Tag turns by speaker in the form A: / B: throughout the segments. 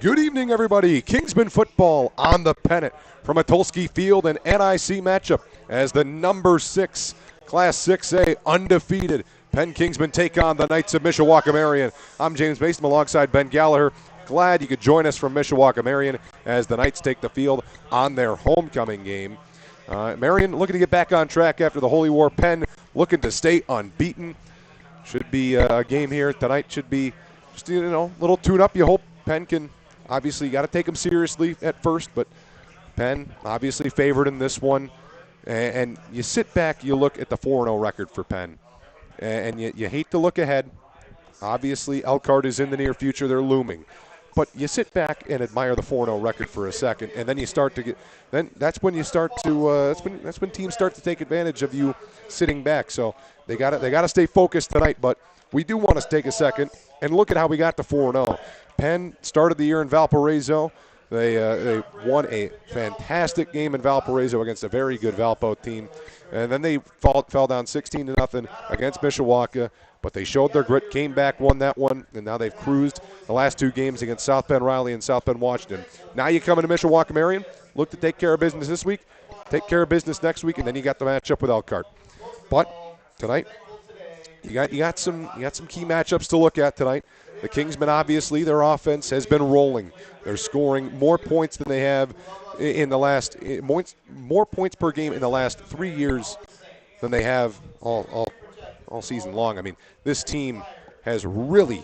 A: Good evening, everybody. Kingsman football on the Pennant from Atolsky Field, an NIC matchup as the number 6 Class 6A undefeated Penn Kingsmen take on the Knights of Mishawaka Marian. I'm James Mason alongside Ben Gallagher. Glad you could join us from Mishawaka Marian as the Knights take the field on their homecoming game. Marian looking to get back on track after the Holy War. Penn looking to stay unbeaten. Should be a game here tonight. Should be just a little tune-up. You hope Penn can. Obviously, you got to take them seriously at first, but Penn obviously favored in this one. And you sit back, you look at the 4-0 record for Penn, and you hate to look ahead. Obviously, Elkhart is in the near future. They're looming. But you sit back and admire the 4-0 record for a second, and then you start to get – then that's when you start to that's when teams start to take advantage of you sitting back. So they got to stay focused tonight, but we do want to take a second and look at how we got to 4-0. Penn started the year in Valparaiso. They won a fantastic game in Valparaiso against a very good Valpo team. And then they fell down 16-0 against Mishawaka. But they showed their grit, came back, won that one, and now they've cruised the last two games against South Bend Riley and South Bend Washington. Now you come into Mishawaka Marian, look to take care of business this week, take care of business next week, and then you got the matchup with Elkhart. But tonight, you got some key matchups to look at tonight. The Kingsmen, obviously, their offense has been rolling. They're scoring more points than they have in the last more points per game in the last 3 years than they have all season long. I mean, this team has really,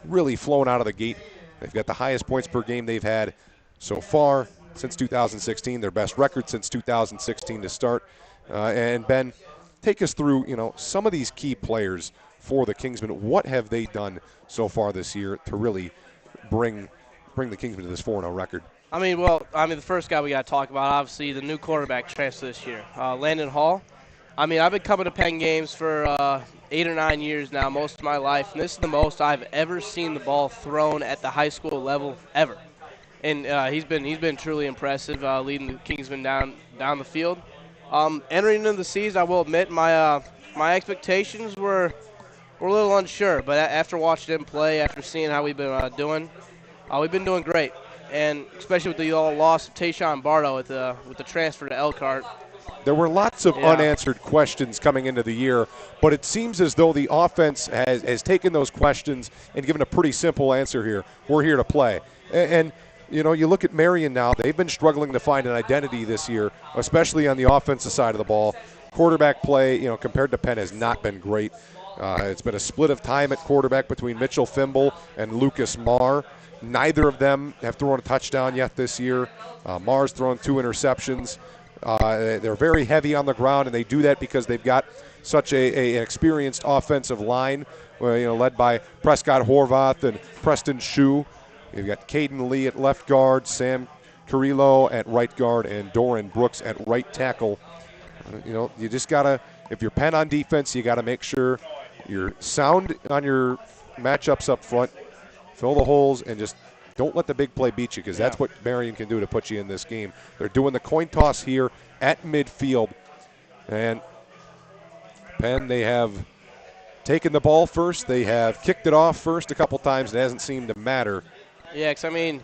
A: really flown out of the gate. They've got the highest points per game they've had so far since 2016. Their best record since 2016 to start. And Ben, take us through, some of these key players for the Kingsmen. What have they done so far this year to really bring the Kingsmen to this 4-0 record?
B: The first guy we got to talk about, obviously, the new quarterback transfer this year, Landon Hall. I've been coming to Penn games for 8 or 9 years now, most of my life, and this is the most I've ever seen the ball thrown at the high school level ever. And he's been truly impressive, leading the Kingsmen down the field. Entering into the season, I will admit my expectations were a little unsure, but after watching him play, after seeing how we've been doing, we've been doing great, and especially with the loss of Tayshawn Bardo with the transfer to Elkhart.
A: There were lots of unanswered questions coming into the year, but it seems as though the offense has taken those questions and given a pretty simple answer here. We're here to play. And you look at Marian now. They've been struggling to find an identity this year, especially on the offensive side of the ball. Quarterback play, compared to Penn, has not been great. It's been a split of time at quarterback between Mitchell Fimble and Lucas Marr. Neither of them have thrown a touchdown yet this year. Marr's thrown 2 interceptions. They're very heavy on the ground, and they do that because they've got such an experienced offensive line, led by Prescott Horvath and Preston Shue. You've got Caden Lee at left guard, Sam Carrillo at right guard, and Doran Brooks at right tackle. You just got to, if you're Penn on defense, you got to make sure you're sound on your matchups up front, fill the holes, and just don't let the big play beat you, because that's what Marian can do to put you in this game. They're doing the coin toss here at midfield. And Penn, they have taken the ball first. They have kicked it off first a couple times. It hasn't seemed to matter.
B: Yeah, because,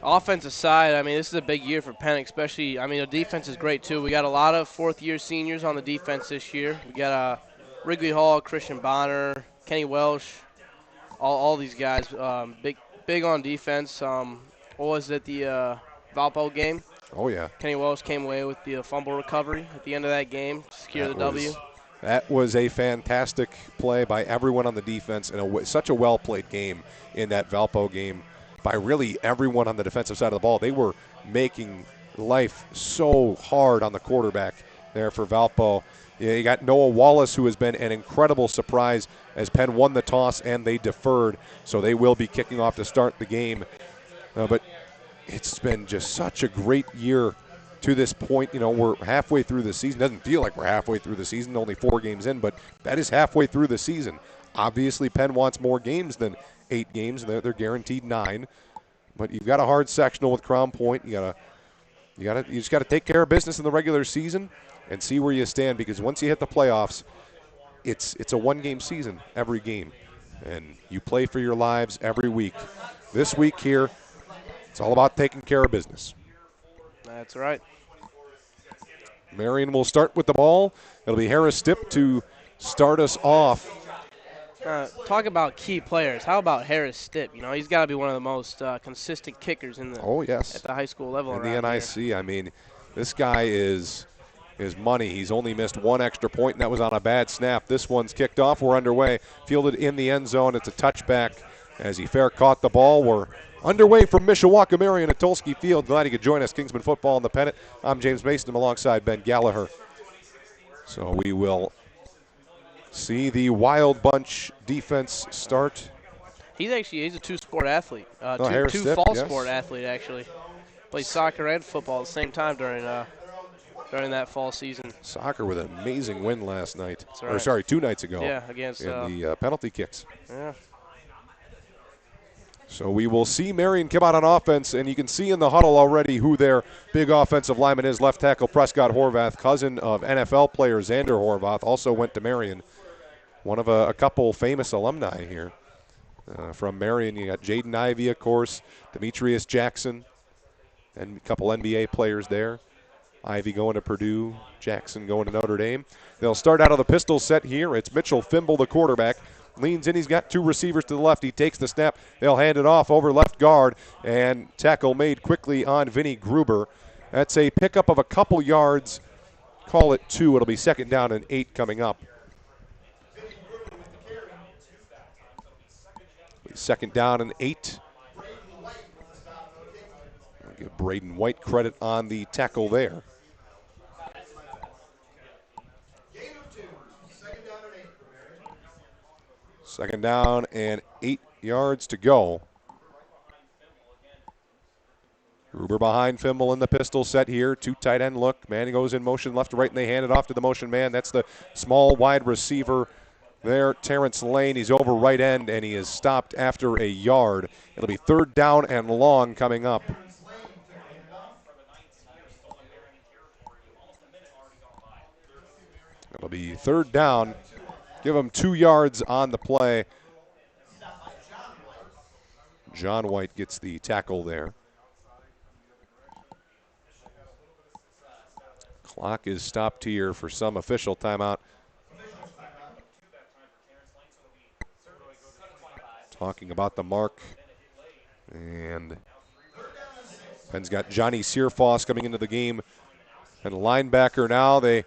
B: offensive side, this is a big year for Penn, especially, the defense is great, too. We got a lot of fourth-year seniors on the defense this year. We got Wrigley Hall, Christian Bonner, Kenny Welsh, all these guys, big on defense. What was it, the Valpo game?
A: Oh, yeah.
B: Kenny Welsh came away with the fumble recovery at the end of that game to secure the W.
A: That was a fantastic play by everyone on the defense, and such a well-played game in that Valpo game by really everyone on the defensive side of the ball. They were making life so hard on the quarterback there for Valpo. You got Noah Wallace, who has been an incredible surprise as Penn won the toss and they deferred, so they will be kicking off to start the game. But it's been just such a great year to this point. We're halfway through the season. Doesn't feel like we're halfway through the season, only 4 games in, but that is halfway through the season. Obviously, Penn wants more games than 8 games. They're guaranteed 9. But you've got a hard sectional with Crown Point. You just got to take care of business in the regular season and see where you stand, because once you hit the playoffs, it's a 1-game season every game, and you play for your lives every week. This week here, It's all about taking care of business.
B: That's right.
A: Marian will start with the ball. It'll be Harris Stipp to start us off.
B: Talk about key players. How about Harris Stipp? You know, he's got to be one of the most consistent kickers in the at the high school level
A: in
B: around
A: the NIC. Here. I mean, this guy is money. He's only missed one extra point, and that was on a bad snap. This one's kicked off. We're underway. Fielded in the end zone. It's a touchback as he fair caught the ball. We're underway from Mishawaka, Marian at Tolsky Field. Glad you could join us. Kingsman Football in the Pennant. I'm James Mason. I'm alongside Ben Gallagher. So we will see the Wild Bunch defense start.
B: He's a two-sport athlete. Two
A: Stipp,
B: fall
A: yes.
B: sport athlete, actually. Plays soccer and football at the same time during that fall season.
A: Soccer with an amazing win last night.
B: Right.
A: Or sorry, 2 nights ago.
B: Yeah, against
A: in the penalty kicks.
B: Yeah.
A: So we will see Marian come out on offense, and you can see in the huddle already who their big offensive lineman is. Left tackle Prescott Horvath, cousin of NFL player Xander Horvath, also went to Marian. One of a couple famous alumni here. From Marian, you got Jaden Ivey, of course, Demetrius Jackson, and a couple NBA players there. Ivey going to Purdue, Jackson going to Notre Dame. They'll start out of the pistol set here. It's Mitchell Fimble, the quarterback. Leans in. He's got 2 receivers to the left. He takes the snap. They'll hand it off over left guard, and tackle made quickly on Vinny Gruber. That's a pickup of a couple yards. Call it 2. It'll be 2nd down and 8 coming up. 2nd down and 8. I'll give Braden White credit on the tackle there. Second down and 8 yards to go. Gruber behind Fimble in the pistol set here. 2 tight end look. Man goes in motion left to right, and they hand it off to the motion man. That's the small wide receiver there, Terrence Lane. He's over right end, and he is stopped after a yard. It'll be 3rd down and long coming up. It'll be 3rd down. Give him 2 yards on the play. John White gets the tackle there. Clock is stopped here for some official timeout. Talking about the mark. And Penn's got Johnny Searfoss coming into the game. And linebacker now. They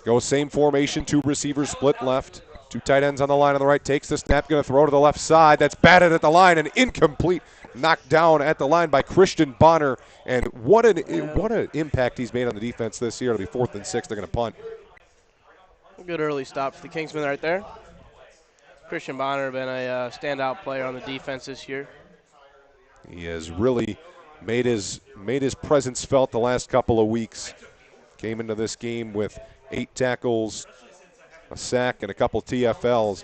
A: go same formation. 2 receivers split left. 2 tight ends on the line on the right. Takes the snap. Going to throw to the left side. That's batted at the line and incomplete. Knocked down at the line by Christian Bonner. And what an impact he's made on the defense this year. It'll be 4th and 6. They're going to punt.
B: A good early stop for the Kingsmen right there. Christian Bonner been a standout player on the defense this year.
A: He has really made his presence felt the last couple of weeks. Came into this game with 8 tackles, a sack, and a couple TFLs.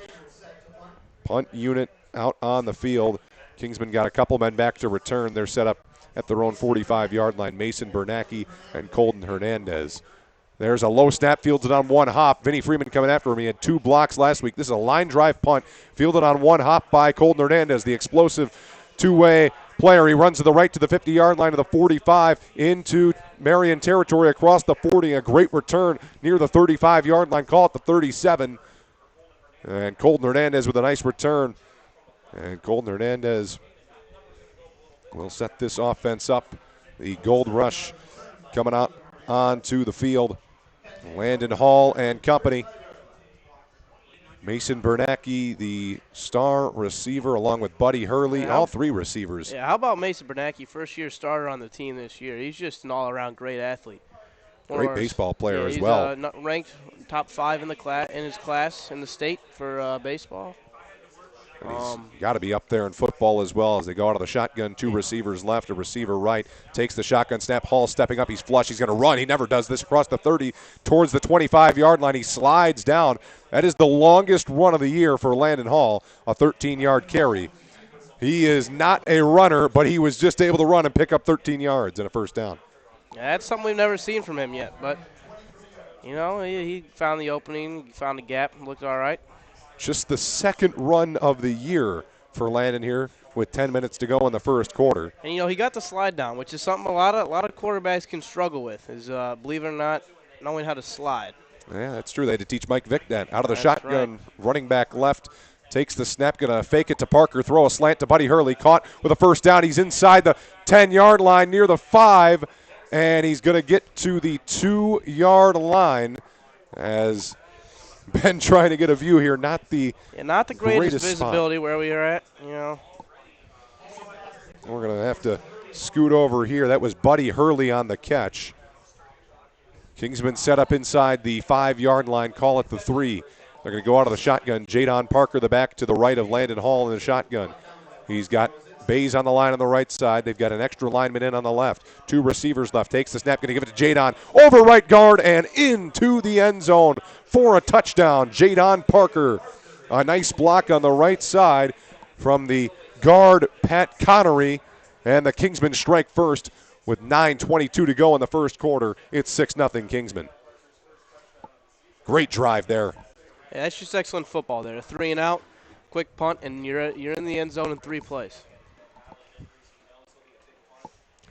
A: Punt unit out on the field. Kingsman got a couple men back to return. They're set up at their own 45-yard line. Mason Bernacki and Colton Hernandez. There's a low snap, fielded on 1 hop. Vinny Freeman coming after him. He had 2 blocks last week. This is a line drive punt, fielded on 1 hop by Colton Hernandez, the explosive 2-way player. He runs to the right to the 50-yard line of the 45 into Marian territory across the 40. A great return near the 35-yard line. Call it the 37. And Colton Hernandez with a nice return. And Colton Hernandez will set this offense up. The Gold Rush coming out onto the field. Landon Hall and company. Mason Bernacki, the star receiver, along with Buddy Hurley, all 3 receivers.
B: Yeah, how about Mason Bernacki, first-year starter on the team this year? He's just an all-around great athlete.
A: Great baseball player as well.
B: He's ranked top 5 in his class in the state for baseball.
A: He's got to be up there in football as well as they go out of the shotgun. 2 receivers left, a receiver right. Takes the shotgun snap. Hall stepping up. He's flush. He's going to run. He never does this. Across the 30 towards the 25-yard line. He slides down. That is the longest run of the year for Landon Hall, a 13-yard carry. He is not a runner, but he was just able to run and pick up 13 yards and a first down.
B: Yeah, that's something we've never seen from him yet. But, he found the opening, found the gap, looked all right.
A: Just the 2nd run of the year for Landon here. with 10 minutes to go in the first quarter.
B: And he got the slide down, which is something a lot of quarterbacks can struggle with. Is believe it or not, knowing how to slide.
A: Yeah, that's true. They had to teach Mike Vick that. Out of the
B: That's
A: shotgun,
B: right.
A: running back left, takes the snap, going to fake it to Parker, throw a slant to Buddy Hurley. Caught with a first down. He's inside the 10-yard line near the 5, and he's going to get to the 2-yard line as Ben trying to get a view here. Not the
B: Greatest visibility spot where we are at.
A: We're going to have to scoot over here. That was Buddy Hurley on the catch. Kingsman set up inside the 5-yard line, call it the 3. They're going to go out of the shotgun. Jadon Parker, the back to the right of Landon Hall in the shotgun. He's got Bays on the line on the right side. They've got an extra lineman in on the left. 2 receivers left. Takes the snap, going to give it to Jadon. Over right guard and into the end zone for a touchdown. Jadon Parker. A nice block on the right side from the guard, Pat Connery. And the Kingsmen strike first with 9:22 to go in the first quarter. It's 6-0 Kingsmen. Great drive there.
B: Yeah, that's just excellent football there. 3 and out, quick punt, and you're in the end zone in 3 plays.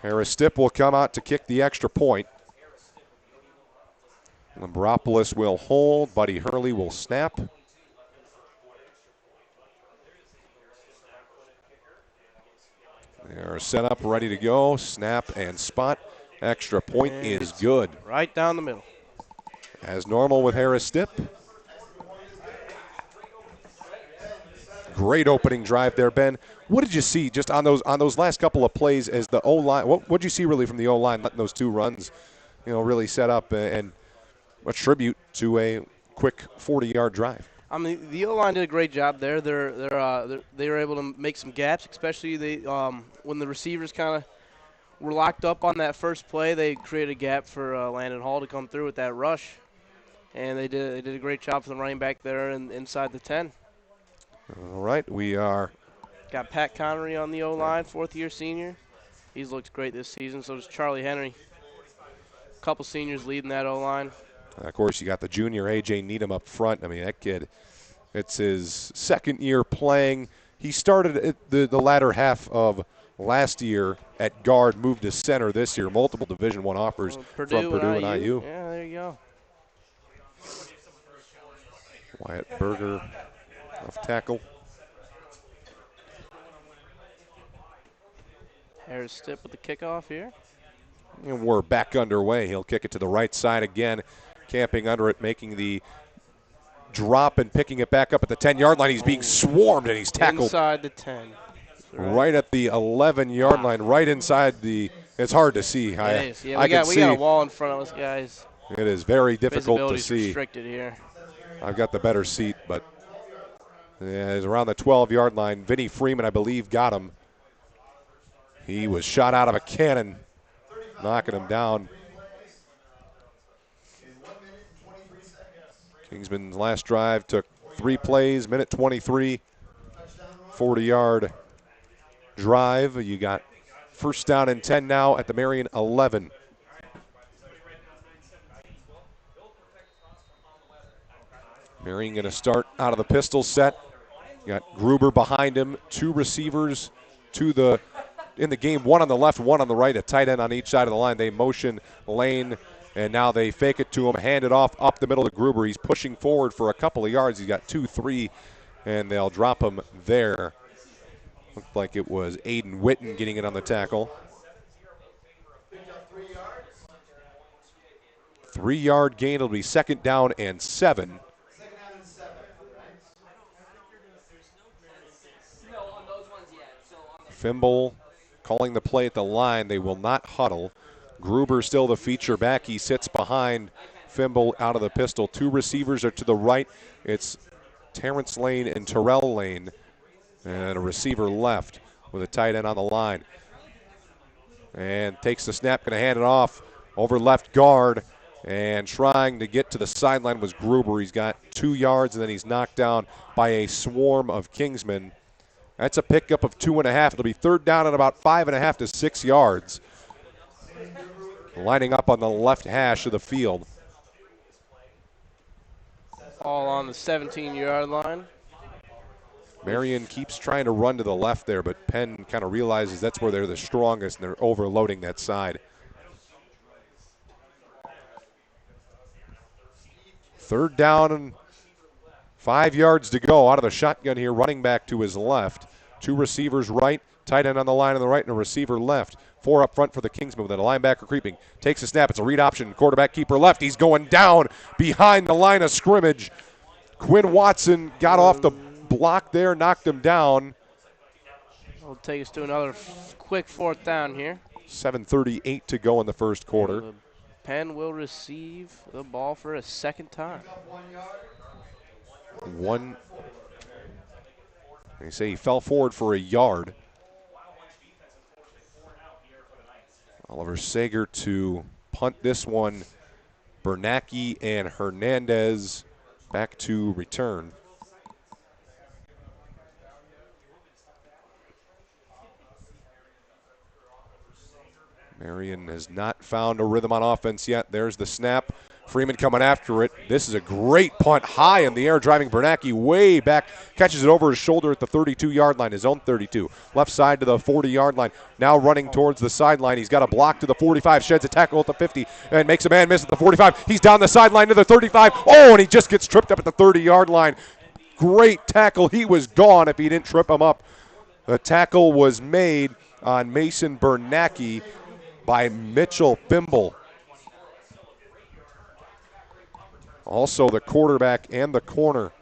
A: Harris Stipp will come out to kick the extra point. Lambropoulos will hold. Buddy Hurley will snap. They are set up, ready to go. Snap and spot. Extra point is good.
B: Right down the middle.
A: As normal with Harris Stipp. Great opening drive there, Ben. What did you see just on those last couple of plays as the O-line? What did you see really from the O-line letting those 2 runs, really set up and a tribute to a quick 40-yard drive?
B: I mean, the O-line did a great job there. They were able to make some gaps, especially when the receivers kind of were locked up on that first play. They created a gap for Landon Hall to come through with that rush, and they did a great job for the running back there inside the 10.
A: All right, we are.
B: Got Pat Connery on the O-line, 4th-year senior. He's looked great this season. So does Charlie Henry. A couple seniors leading that O-line.
A: Of course, you got the junior A.J. Needham up front. I mean, that kid, it's his 2nd year playing. He started at the latter half of last year at guard, moved to center this year. Multiple Division I offers from Purdue and IU.
B: Yeah, there you go.
A: Wyatt Berger off tackle.
B: Harris Stipp with the kickoff here.
A: And we're back underway. He'll kick it to the right side again, camping under it, making the drop and picking it back up at the 10-yard line. He's being swarmed, and he's tackled.
B: Inside the 10.
A: Right at the 11-yard line, right inside the – it's hard to see.
B: It is. Yeah, we got a wall in front of us, guys.
A: It is very difficult to see.
B: Restricted here.
A: I've got the better seat, but it's around the 12-yard line. Vinny Freeman, I believe, got him. He was shot out of a cannon, knocking him down. Kingsman's last drive took 3 plays, minute 23, 40-yard drive. You got first down and 10 now at the Marian 11. Marian going to start out of the pistol set. You got Gruber behind him, 2 receivers in the game, 1 on the left, 1 on the right, a tight end on each side of the line. They motion Lane, and now they fake it to him, hand it off up the middle to Gruber. He's pushing forward for a couple of yards. He's got 2, 3, and they'll drop him there. Looked like it was Aiden Witten getting it on the tackle. 3-yard gain. It'll be 2nd down and 7. Fimble calling the play at the line. They will not huddle. Gruber still the feature back. He sits behind Fimble out of the pistol. 2 receivers are to the right. It's Terrence Lane and Terrell Lane. And a receiver left with a tight end on the line. And takes the snap, going to hand it off over left guard. And trying to get to the sideline was Gruber. He's got 2 yards, and then he's knocked down by a swarm of Kingsmen. That's a pickup of 2.5. It'll be 3rd down at about 5.5 to 6 yards. Lining up on the left hash of the field.
B: All on the 17-yard line.
A: Marian keeps trying to run to the left there, but Penn kind of realizes that's where they're the strongest, and they're overloading that side. Third down and 5 yards to go out of the shotgun here, running back to his left. Two receivers right, tight end on the line on the right, and a receiver left. Four up front for the Kingsmen with a linebacker creeping. Takes a snap. It's a read option. Quarterback keeper left. He's going down behind the line of scrimmage. Quinn Watson got off the block there, knocked him down.
B: We'll take us to another quick fourth down here.
A: 7:38 to go in the first quarter.
B: Penn will receive the ball for a second time.
A: They say he fell forward for a yard. Oliver Sager to punt this one. Bernacki and Hernandez back to return. Marian has not found a rhythm on offense yet. There's the snap. Freeman coming after it. This is a great punt, high in the air, driving Bernacki way back. Catches it over his shoulder at the 32-yard line, his own 32. Left side to the 40-yard line. Now running towards the sideline. He's got a block to the 45, sheds a tackle at the 50, and makes a man miss at the 45. He's down the sideline to the 35. Oh, and he just gets tripped up at the 30-yard line. Great tackle. He was gone if he didn't trip him up. The tackle was made on Mason Bernacki by Mitchell Thimble. Also the quarterback and the corner.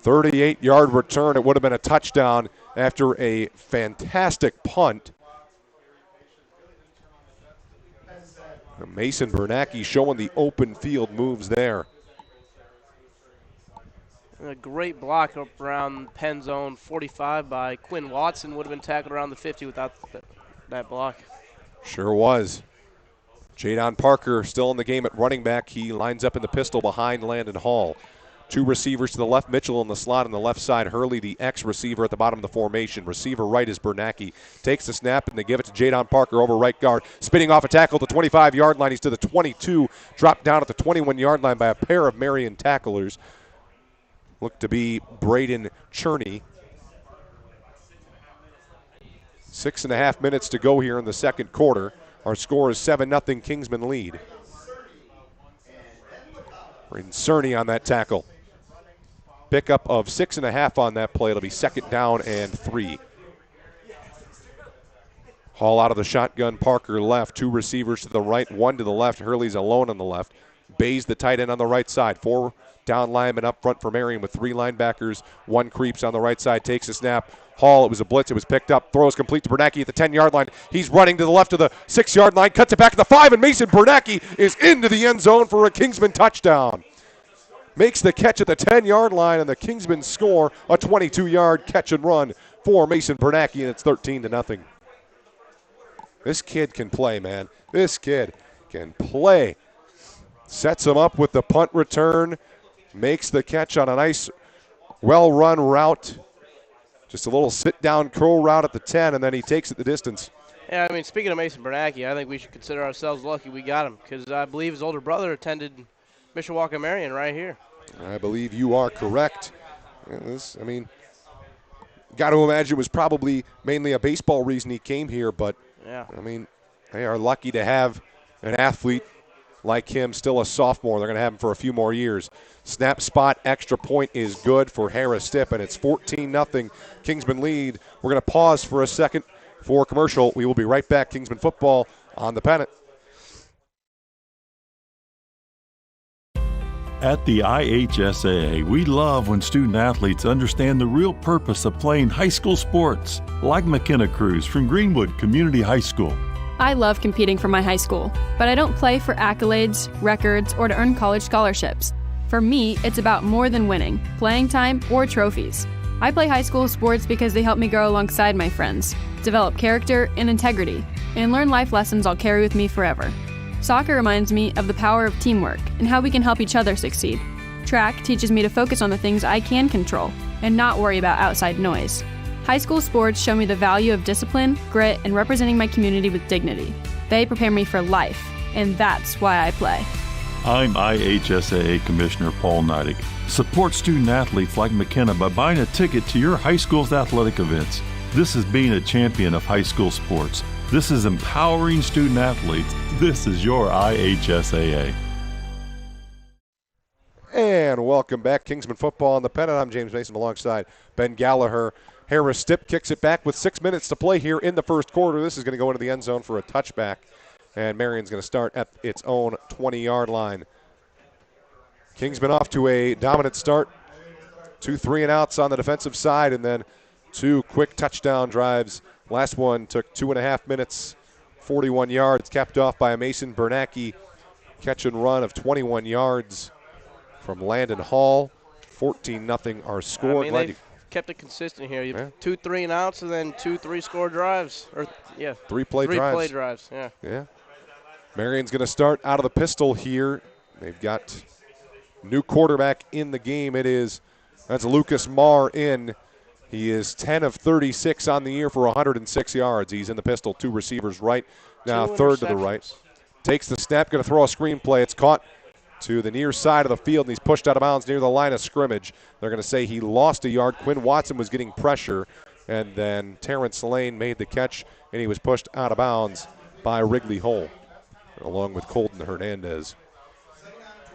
A: 38-yard return. It would have been a touchdown after a fantastic punt. Mason Bernacki showing the open field moves there.
B: A great block up around Penn zone 45 by Quinn Watson. Would have been tackled around the 50 without that block.
A: Sure was. Jadon Parker still in the game at running back. He lines up in the pistol behind Landon Hall. Two receivers to the left, Mitchell in the slot on the left side. Hurley, the X-receiver at the bottom of the formation. Receiver right is Bernacki. Takes the snap, and they give it to Jadon Parker over right guard. Spinning off a tackle at the 25-yard line. He's to the 22. Dropped down at the 21-yard line by a pair of Marian tacklers. Looked to be Braden Cherney. 6.5 minutes to go here in the second quarter. Our score is 7-0 Kingsman lead. Braden Cerny on that tackle. Pickup of 6.5 on that play. It'll be second down and 3. Hall out of the shotgun. Parker left. Two receivers to the right, one to the left. Hurley's alone on the left. Bays the tight end on the right side. 4 down linemen up front for Marian with 3 linebackers. One creeps on the right side, takes a snap. Hall, it was a blitz, it was picked up. Throws complete to Bernacki at the 10-yard line. He's running to the left of the 6-yard line, cuts it back to the 5, and Mason Bernacki is into the end zone for a Kingsman touchdown. Makes the catch at the 10-yard line, and the Kingsmen score a 22-yard catch and run for Mason Bernacki, and it's 13-0. This kid can play, man. This kid can play. Sets him up with the punt return. Makes the catch on a nice, well-run route. Just a little sit-down curl route at the 10, and then he takes it the distance.
B: Yeah, I mean, speaking of Mason Bernacki, I think we should consider ourselves lucky we got him because I believe his older brother attended Mishawaka Marian right here.
A: I believe you are correct. Got to imagine it was probably mainly a baseball reason he came here, but,
B: yeah.
A: I mean, they are lucky to have an athlete like him, still a sophomore. They're going to have him for a few more years. Snap spot, extra point is good for Harris Stipp, and it's 14-0 Kingsman lead. We're going to pause for a second for commercial. We will be right back. Kingsman football on the Pennant.
C: At the IHSAA, we love when student athletes understand the real purpose of playing high school sports, like McKenna Cruz from Greenwood Community High School.
D: I love competing for my high school, but I don't play for accolades, records, or to earn college scholarships. For me, it's about more than winning, playing time, or trophies. I play high school sports because they help me grow alongside my friends, develop character and integrity, and learn life lessons I'll carry with me forever. Soccer reminds me of the power of teamwork and how we can help each other succeed. Track teaches me to focus on the things I can control and not worry about outside noise. High school sports show me the value of discipline, grit, and representing my community with dignity. They prepare me for life, and that's why I play.
C: I'm IHSAA Commissioner Paul Neidig. Support student athletes like McKenna by buying a ticket to your high school's athletic events. This is being a champion of high school sports. This is empowering student athletes. This is your IHSAA.
A: And welcome back. Kingsman football on the Pennant. I'm James Mason alongside Ben Gallagher. Harris Stipp kicks it back with 6 minutes to play here in the first quarter. This is going to go into the end zone for a touchback. And Marian's going to start at its own 20-yard line. Kingsman off to a dominant start. 2 3-and-outs on the defensive side, and then 2 quick touchdown drives. Last one took 2.5 minutes, 41 yards, capped off by a Mason Bernacki catch and run of 21 yards from Landon Hall. 14-0 our score.
B: They've kept it consistent here. You have 2 3-and-outs and then 2 3-score drives. Three play drives. Yeah.
A: Marian's going to start out of the pistol here. They've got new quarterback in the game. That's Lucas Marr in. He is 10 of 36 on the year for 106 yards. He's in the pistol, 2 receivers right. Now third to the right. Takes the snap, going to throw a screen play. It's caught to the near side of the field, and he's pushed out of bounds near the line of scrimmage. They're going to say he lost a yard. Quinn Watson was getting pressure, and then Terrence Lane made the catch, and he was pushed out of bounds by Wrigley Hole, along with Colton Hernandez.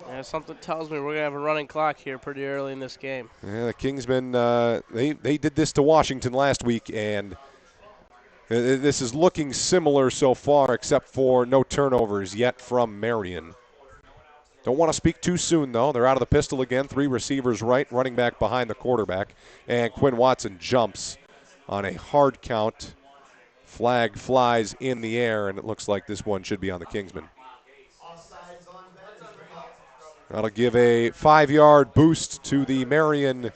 B: Yeah, something tells me we're going to have a running clock here pretty early in this game.
A: Yeah, the Kingsmen, they did this to Washington last week, and this is looking similar so far, except for no turnovers yet from Marian. Don't want to speak too soon, though. They're out of the pistol again. 3 receivers right, running back behind the quarterback. And Quinn Watson jumps on a hard count. Flag flies in the air, and it looks like this one should be on the Kingsmen. That'll give a 5-yard boost to the Marian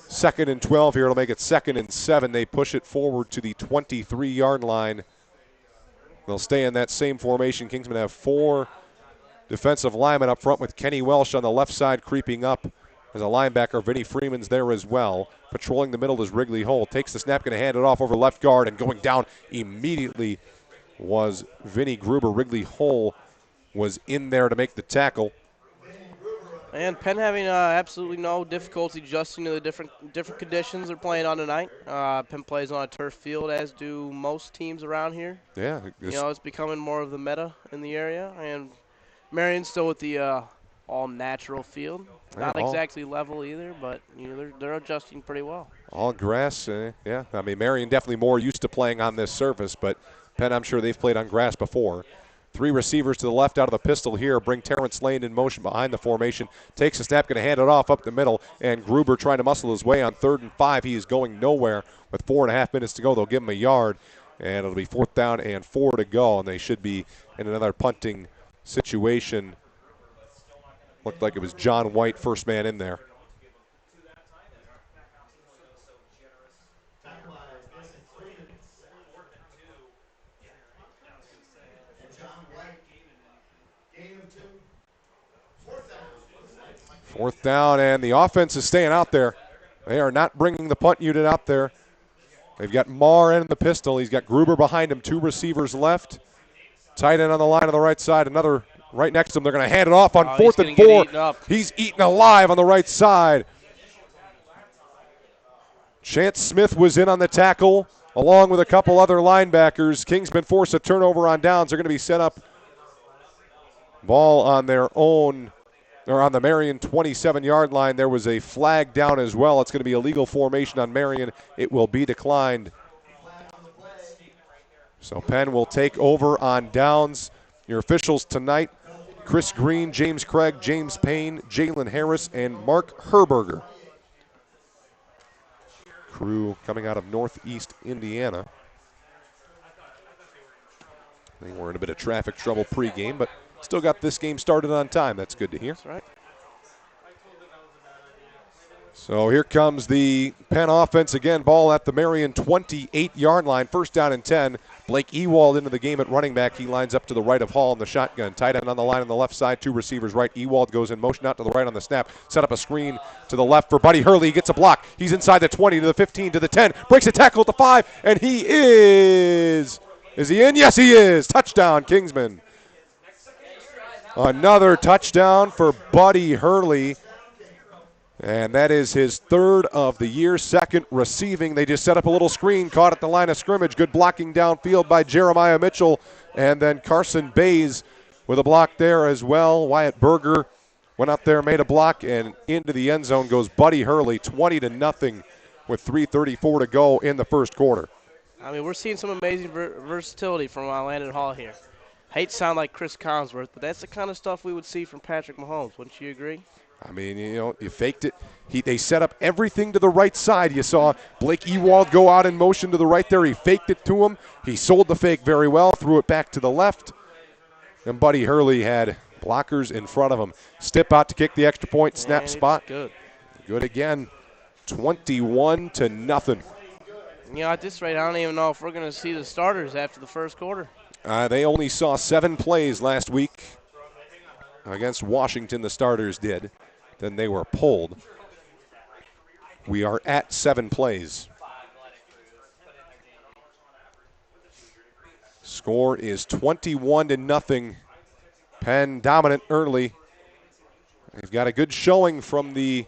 A: 2nd and 12 here. It'll make it 2nd and 7. They push it forward to the 23-yard line. They'll stay in that same formation. Kingsmen have 4 defensive linemen up front with Kenny Welsh on the left side creeping up as a linebacker. Vinny Freeman's there as well. Patrolling the middle is Wrigley Hole. Takes the snap, going to hand it off over left guard, and going down immediately was Vinny Gruber. Wrigley Hole was in there to make the tackle.
B: And Penn having absolutely no difficulty adjusting to the different conditions they're playing on tonight. Penn plays on a turf field, as do most teams around here.
A: Yeah.
B: It's becoming more of the meta in the area. And Marian's still with the all-natural field. Not exactly level either, but they're adjusting pretty well.
A: All grass, yeah. I mean, Marian definitely more used to playing on this surface, but Penn, I'm sure they've played on grass before. 3 receivers to the left out of the pistol here. Bring Terrence Lane in motion behind the formation. Takes a snap, going to hand it off up the middle, and Gruber trying to muscle his way on 3rd and 5. He is going nowhere with 4.5 minutes to go. They'll give him a yard, and it'll be 4th down and 4 to go, and they should be in another punting situation. Looked like it was John White, first man in there. Fourth down, and the offense is staying out there. They are not bringing the punt unit out there. They've got Marr in the pistol. He's got Gruber behind him, 2 receivers left. Tight end on the line on the right side, another right next to him. They're going to hand it off on 4th and 4. He's eaten alive on the right side. Chance Smith was in on the tackle, along with a couple other linebackers. Kingsman forced a turnover on downs. They're going to be set up. Ball on their own, or on the Marian 27-yard line. There was a flag down as well. It's going to be a legal formation on Marian. It will be declined. So Penn will take over on downs. Your officials tonight: Chris Green, James Craig, James Payne, Jalen Harris, and Mark Herberger. Crew coming out of Northeast Indiana. They were in a bit of traffic trouble pregame, but still got this game started on time. That's good to hear.
B: That's right.
A: So here comes the Penn offense again. Ball at the Marian 28-yard line. 1st down and 10. Blake Ewald into the game at running back. He lines up to the right of Hall in the shotgun. Tight end on the line on the left side. 2 receivers right. Ewald goes in motion out to the right on the snap. Set up a screen to the left for Buddy Hurley. He gets a block. He's inside the 20 to the 15 to the 10. Breaks a tackle at the 5, and he is. Is he in? Yes, he is. Touchdown, Kingsman. Another touchdown for Buddy Hurley. And that is his third of the year, second receiving. They just set up a little screen, caught at the line of scrimmage. Good blocking downfield by Jeremiah Mitchell. And then Carson Bays with a block there as well. Wyatt Berger went up there, made a block, and into the end zone goes Buddy Hurley, 20-0 with 3:34 to go in the first quarter.
B: I mean, we're seeing some amazing versatility from Landon Hall here. Hate to sound like Chris Collinsworth, but that's the kind of stuff we would see from Patrick Mahomes. Wouldn't you agree?
A: I mean, you faked it. They set up everything to the right side. You saw Blake Ewald go out in motion to the right there. He faked it to him. He sold the fake very well, threw it back to the left. And Buddy Hurley had blockers in front of him. Step out to kick the extra point, snap spot.
B: Good.
A: Good again. 21-0.
B: At this rate, I don't even know if we're going to see the starters after the first quarter.
A: They only saw 7 plays last week. Against Washington, the starters did. Then they were pulled. We are at 7 plays. Score is 21-0. Penn dominant early. They've got a good showing from the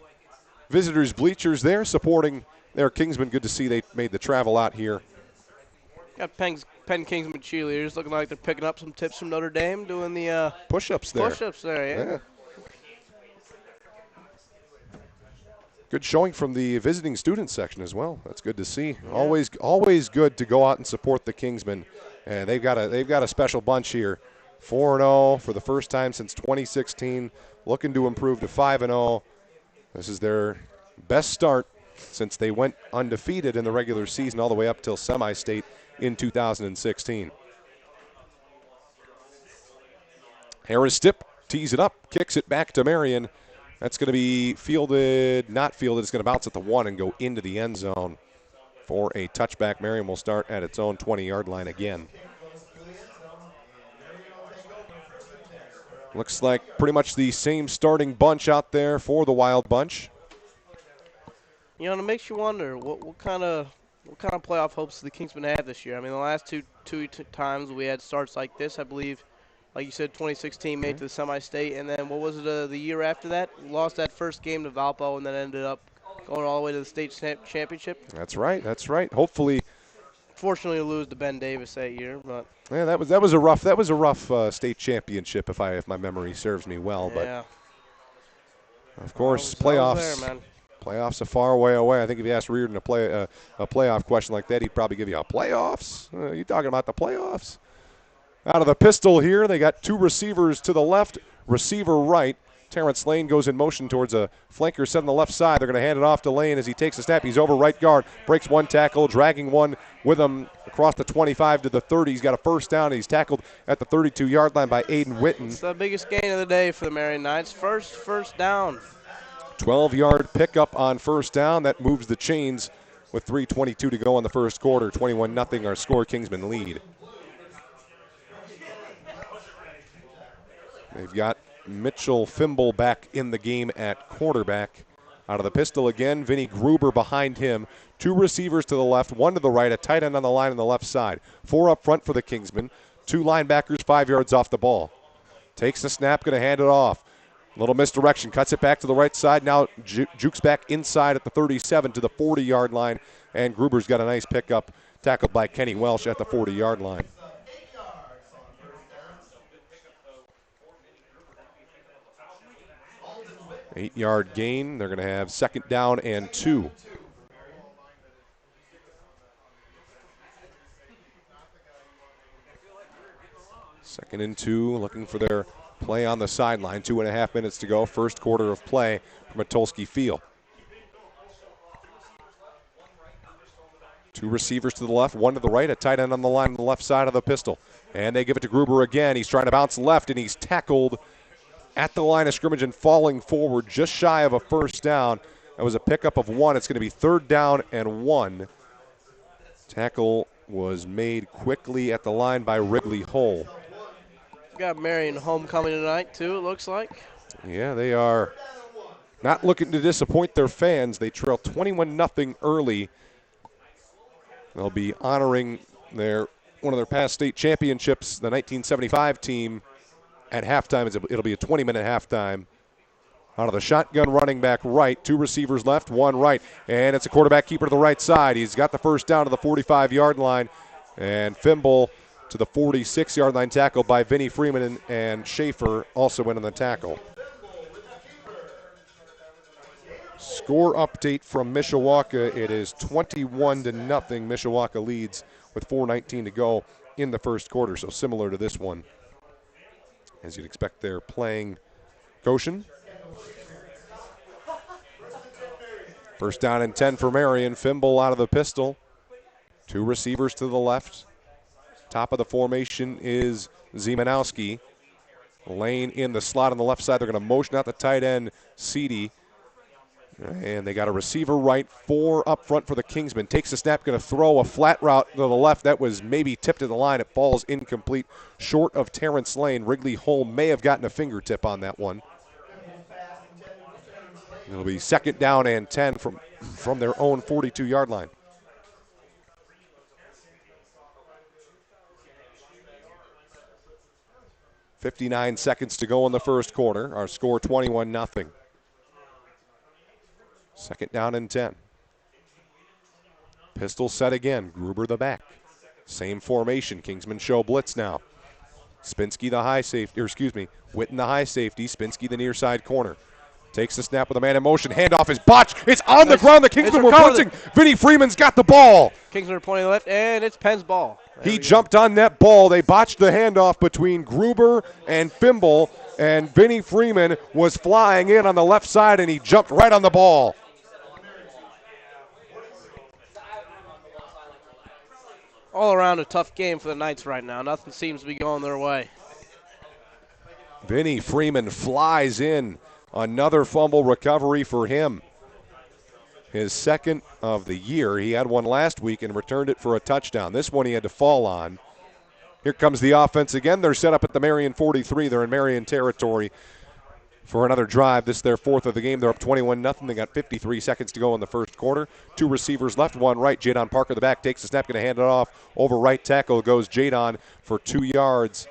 A: visitors' bleachers there supporting their Kingsmen. Good to see they made the travel out here.
B: Got Penn Kingsman cheerleaders looking like they're picking up some tips from Notre Dame, doing the
A: push-ups there.
B: Push-ups there, yeah.
A: Good showing from the visiting student section as well. That's good to see. Yeah. Always good to go out and support the Kingsmen. And they've got a special bunch here. 4-0 for the first time since 2016. Looking to improve to 5-0. This is their best start since they went undefeated in the regular season all the way up till semi-state in 2016. Harris Stipp tees it up, kicks it back to Marian. That's going to be not fielded. It's going to bounce at the 1 and go into the end zone for a touchback. Marian will start at its own 20-yard line again. Looks like pretty much the same starting bunch out there for the Wild Bunch.
B: It makes you wonder what kind of playoff hopes the Kingsmen have this year. I mean, the last two times we had starts like this, I believe, like you said, 2016 made to the semi-state, and then what was it the year after that? Lost that first game to Valpo, and then ended up going all the way to the state championship.
A: That's right. Hopefully,
B: fortunately, lose to Ben Davis that year, but
A: yeah, that was a rough state championship if my memory serves me well.
B: Yeah.
A: But of course, playoffs.
B: There, man.
A: Playoffs a far way away. I think if you asked Reardon a playoff question like that, he'd probably give you a playoffs. You talking about the playoffs? Out of the pistol here, they got 2 receivers to the left, receiver right. Terrence Lane goes in motion towards a flanker set on the left side. They're going to hand it off to Lane as he takes a snap. He's over right guard, breaks 1 tackle, dragging one with him across the 25 to the 30. He's got a first down, and he's tackled at the 32-yard line by Aiden Witten.
B: It's the biggest gain of the day for the Marian Knights. First down.
A: 12-yard pickup on first down. That moves the chains with 3:22 to go in the first quarter. 21-0 our score. Kingsmen lead. They've got Mitchell Fimble back in the game at quarterback. Out of the pistol again, Vinny Gruber behind him. 2 receivers to the left, 1 to the right, a tight end on the line on the left side. 4 up front for the Kingsmen. 2 linebackers, 5 yards off the ball. Takes the snap, going to hand it off. Little misdirection, cuts it back to the right side. Now jukes back inside at the 37 to the 40-yard line. And Gruber's got a nice pickup, tackled by Kenny Welsh at the 40-yard line. 8-yard gain. They're going to have 2nd down and 2. Second and 2, looking for their play on the sideline. 2.5 minutes to go. First quarter of play from Atolsky Field. 2 receivers to the left, 1 to the right, a tight end on the line on the left side of the pistol. And they give it to Gruber again. He's trying to bounce left, and he's tackled at the line of scrimmage and falling forward just shy of a first down. That was a pickup of 1. It's going to be 3rd down and 1. Tackle was made quickly at the line by Wrigley Hull.
B: Got Marian homecoming tonight, too, it looks like.
A: Yeah, they are not looking to disappoint their fans. They trail 21-0 early. They'll be honoring one of their past state championships, the 1975 team, at halftime. It'll be a 20-minute halftime. Out of the shotgun, running back right, 2 receivers left, 1 right, and it's a quarterback keeper to the right side. He's got the first down to the 45-yard line, and Fimble to the 46-yard line, tackled by Vinnie Freeman, and Schaefer also went on the tackle. Score update from Mishawaka. It is 21-0. Mishawaka leads with 4:19 to go in the first quarter, so similar to this one. As you'd expect, they're playing Goshen. First down and 10 for Marian. Fimble out of the pistol. 2 receivers to the left. Top of the formation is Zemanowski. Lane in the slot on the left side. They're going to motion out the tight end, Seedy. And they got a receiver right, 4 up front for the Kingsmen. Takes the snap, going to throw a flat route to the left. That was maybe tipped to the line. It falls incomplete, short of Terrence Lane. Wrigley Holm may have gotten a fingertip on that one. It'll be second down and 10 from their own 42-yard line. .59 seconds to go in the first quarter. Our score 21-0. Second down and 10. Pistol set again. Gruber the back. Same formation. Kingsmen show blitz now. Spinsky the high safety, Witten the high safety. Spinsky the near side corner. Takes the snap with a man in motion. Handoff is botched. It's on the ground. The Kingsmen were blitzing. Vinnie Freeman's got the ball.
B: Kingsmen are pointing left, and it's Penn's ball.
A: He jumped on that ball. They botched the handoff between Gruber and Fimble, and Vinnie Freeman was flying in on the left side, and he jumped right on the ball.
B: All around a tough game for the Knights right now. Nothing seems to be going their way.
A: Vinnie Freeman flies in. Another fumble recovery for him. His second of the year. He had one last week and returned it for a touchdown. This one he had to fall on. Here comes the offense again. They're set up at the Marian 43. They're in Marian territory for another drive. This is their 4th of the game. They're up 21-0. They got 53 seconds to go in the first quarter. 2 receivers left, 1 right. Jadon Parker the back takes the snap, going to hand it off. Over right tackle goes Jadon for 2 yards.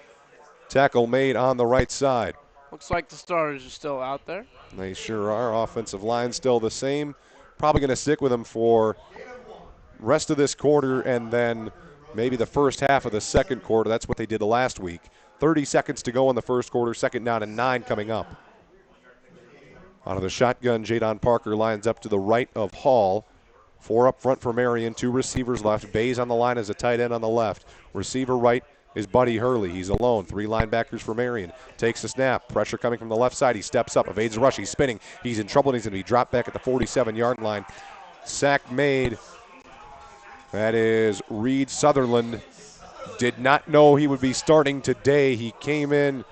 A: Tackle made on the right side.
B: Looks like the starters are still out there.
A: They sure are. Offensive line still the same. Probably going to stick with them for rest of this quarter and then maybe the first half of the second quarter. That's what they did last week. 30 seconds to go in the first quarter. Second down and 9 coming up. Out of the shotgun, Jadon Parker lines up to the right of Hall. 4 up front for Marian. 2 receivers left. Bays on the line as a tight end on the left. Receiver right is Buddy Hurley. He's alone. 3 linebackers for Marian. Takes the snap. Pressure coming from the left side. He steps up, evades the rush. He's spinning. He's in trouble, and he's going to be dropped back at the 47-yard line. Sack made. That is Reed Sutherland. Did not know he would be starting today. He came in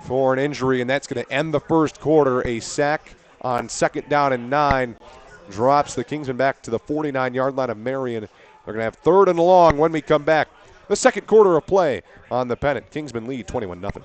A: for an injury, and that's going to end the first quarter. A sack on second down and 9 drops the Kingsmen back to the 49-yard line of Marian. They're going to have 3rd and long when we come back. The second quarter of play on the Pennant. Kingsmen lead 21-0.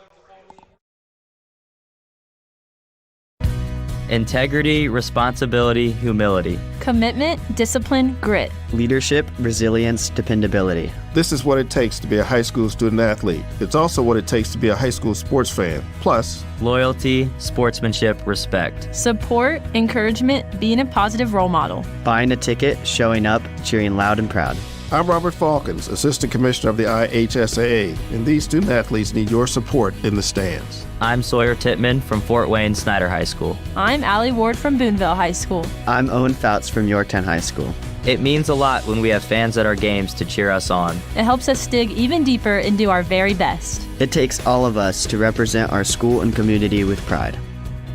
E: Integrity, responsibility, humility.
D: Commitment, discipline, grit.
F: Leadership, resilience, dependability.
G: This is what it takes to be a high school student athlete. It's also what it takes to be a high school sports fan. Plus,
E: Loyalty, sportsmanship, respect.
D: Support, encouragement, being a positive role model.
F: Buying a ticket, showing up, cheering loud and proud.
G: I'm Robert Falcons, Assistant Commissioner of the IHSAA, and these student athletes need your support in the stands.
E: I'm Sawyer Tittman from Fort Wayne Snyder High School.
D: I'm Allie Ward from Boonville High School.
F: I'm Owen Fouts from Yorktown High School.
E: It means a lot when we have fans at our games to cheer us on.
D: It helps us dig even deeper and do our very best.
F: It takes all of us to represent our school and community with pride.